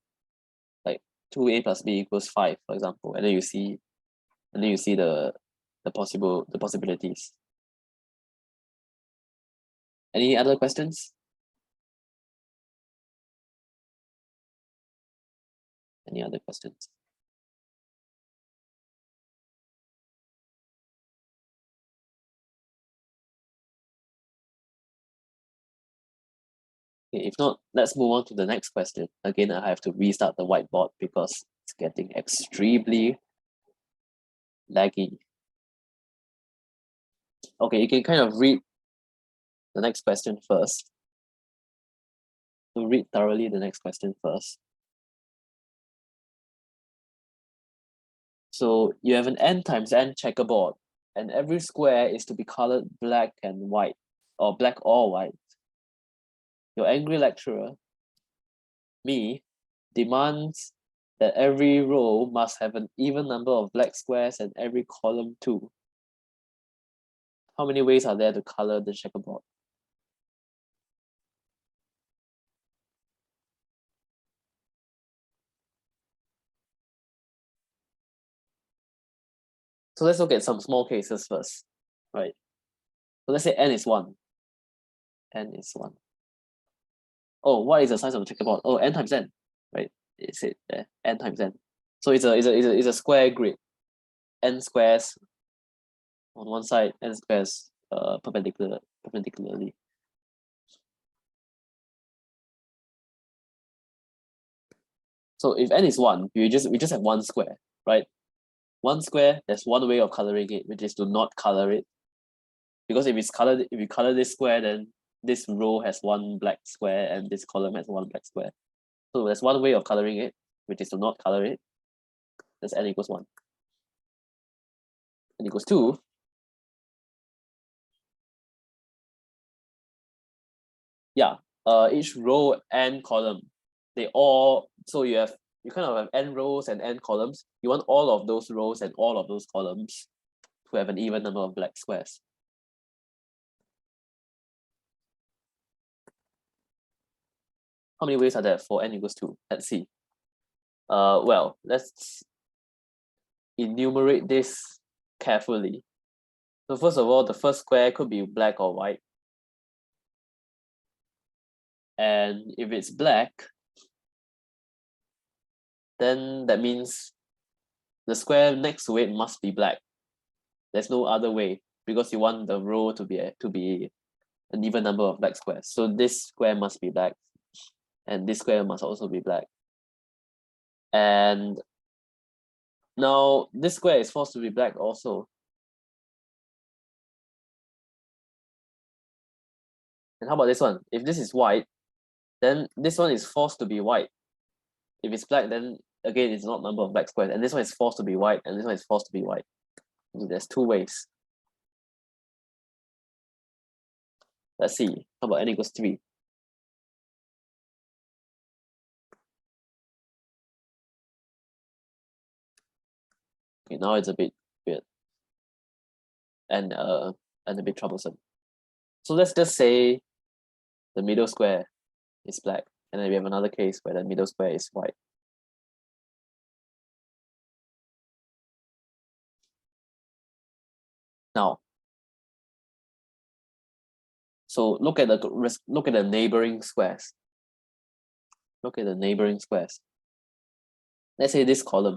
like 2a plus b equals 5, for example, and then you see the possibilities. Any other questions? Any other questions? Okay, if not, let's move on to the next question. Again, I have to restart the whiteboard because it's getting extremely laggy. Okay, you can kind of read the next question first. So read thoroughly the next question first. So you have an n times n checkerboard, and every square is to be colored black and white, or black or white. Your angry lecturer, me, demands that every row must have an even number of black squares and every column too. How many ways are there to color the checkerboard? So let's look at some small cases first, right? So let's say n is 1. N is 1. Oh, what is the size of the checkerboard? Oh, n times n, right? It's it there, n times n. So it's a square grid. N squares on one side, n squares perpendicularly. So if n is 1, we just have one square, right? One square, there's one way of coloring it, which is to not color it. Because if you color this square, then this row has one black square and this column has one black square. So there's one way of coloring it, which is to not color it. That's n equals 1. N equals 2. Yeah, each row and column, they all, so you kind of have n rows and n columns. You want all of those rows and all of those columns to have an even number of black squares. How many ways are there for n equals 2? Let's see. Well, let's enumerate this carefully. So first of all, the first square could be black or white. And if it's black, then that means the square next to it must be black. There's no other way because you want the row to be an even number of black squares. So this square must be black, and this square must also be black. And now this square is forced to be black also. And how about this one? If this is white, then this one is forced to be white. If it's black, then again, it's not number of black squares. And this one is forced to be white, and this one is forced to be white. So there's two ways. Let's see. How about n equals 3? Okay, now it's a bit weird and a bit troublesome. So let's just say the middle square is black, and then we have another case where the middle square is white. Now, so look at the neighboring squares. Look at the neighboring squares. Let's say this column,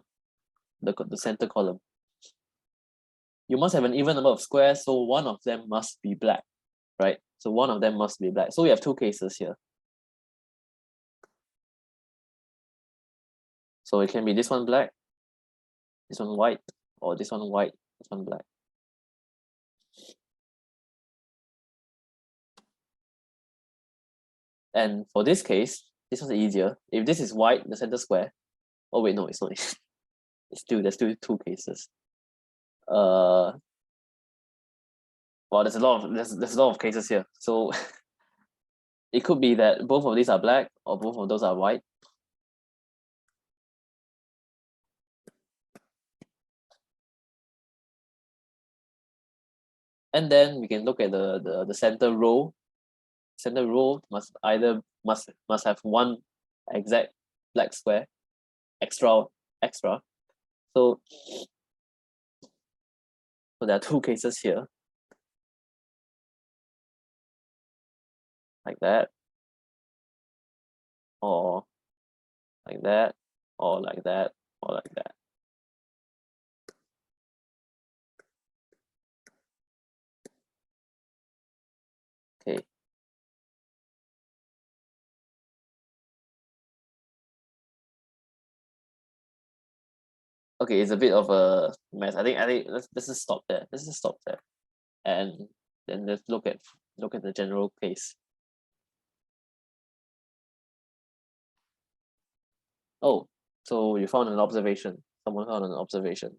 the center column. You must have an even number of squares, so one of them must be black, right? So one of them must be black. So we have two cases here. So it can be this one black, this one white, or this one white, this one black. And for this case, this one's easier. If this is white, the center square. Oh wait, no, it's not. There's still two cases. Well, there's a lot of cases here. So it could be that both of these are black or both of those are white. And then we can look at the center row. Center row must have one exact black square, extra. So there are two cases here, like that, or like that, or like that, or like that. Okay. Okay, it's a bit of a mess. I think let's just stop there. Let's just stop there, and then let's look at the general case. Oh, so you found an observation. Someone found an observation.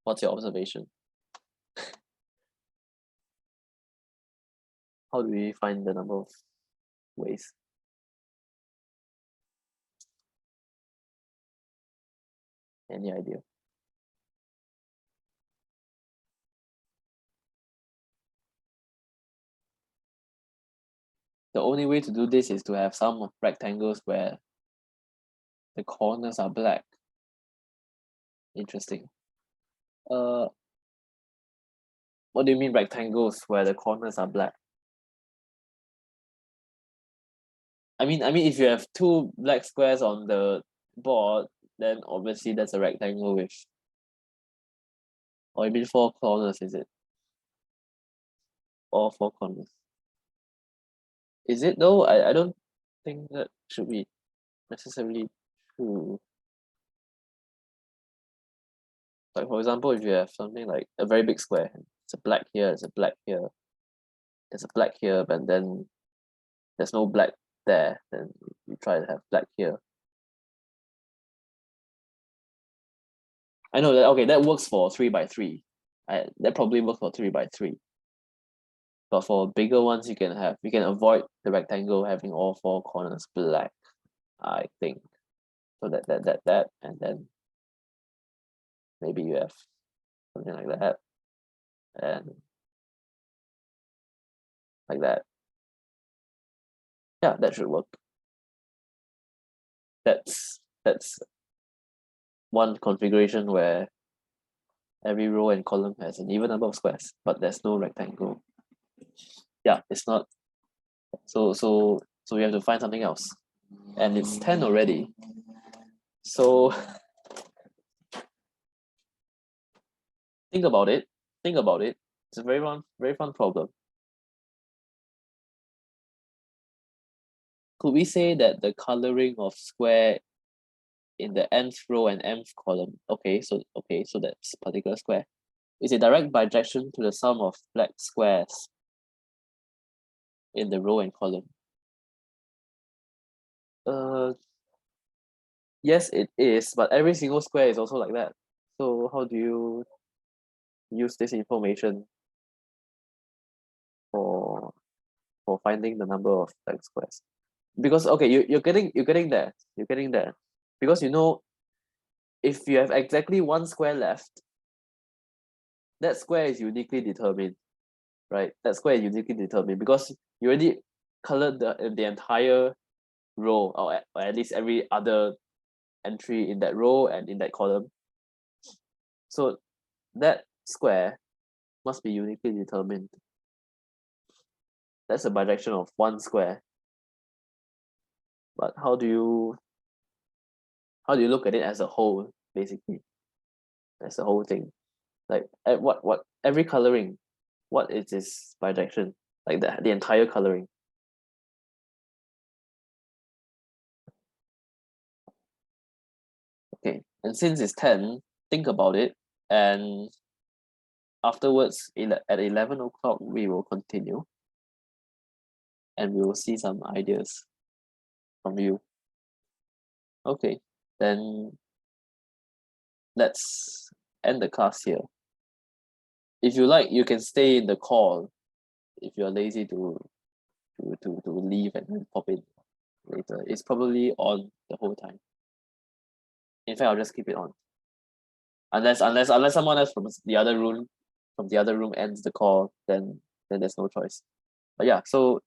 What's your observation? How do we find the number of ways? Any idea? The only way to do this is to have some rectangles where the corners are black. Interesting. What do you mean rectangles where the corners are black? I mean, if you have two black squares on the board, then obviously that's a rectangle with, or you mean four corners, is it? All four corners. Is it though? I don't think that should be necessarily true. Like for example, if you have something like a very big square, it's a black here, it's a black here, there's a black here, but then there's no black there, then you try to have black here. I know that, okay, that works for 3x3. That probably works for 3x3. But for bigger ones, you can avoid the rectangle having all four corners black, I think. So that, and then maybe you have something like that, and like that. Yeah, that should work. That's one configuration where every row and column has an even number of squares, but there's no rectangle. Yeah, it's not. So we have to find something else, and it's 10 already. So think about it. It's a very fun problem. Could we say that the coloring of square in the nth row and nth column, so that's particular square, is a direct bijection to the sum of black squares in the row and column? Yes, it is, but every single square is also like that. So how do you use this information for finding the number of black squares? Because okay, you're getting there. Because if you have exactly one square left, that square is uniquely determined, right? That square is uniquely determined because you already colored the entire row, or at least every other entry in that row and in that column. So that square must be uniquely determined. That's a bijection of one square. But how do you look at it as a whole, basically? As a whole thing. Like at what every coloring, what is its bijection? Like the entire coloring. Okay, and since it's 10, think about it, and afterwards at 11 o'clock we will continue, and we will see some ideas from you. Okay, then let's end the class here. If you like, you can stay in the call if you're lazy to leave and then pop in later. It's probably on the whole time. In fact, I'll just keep it on. Unless someone else from the other room ends the call, then there's no choice. But yeah, so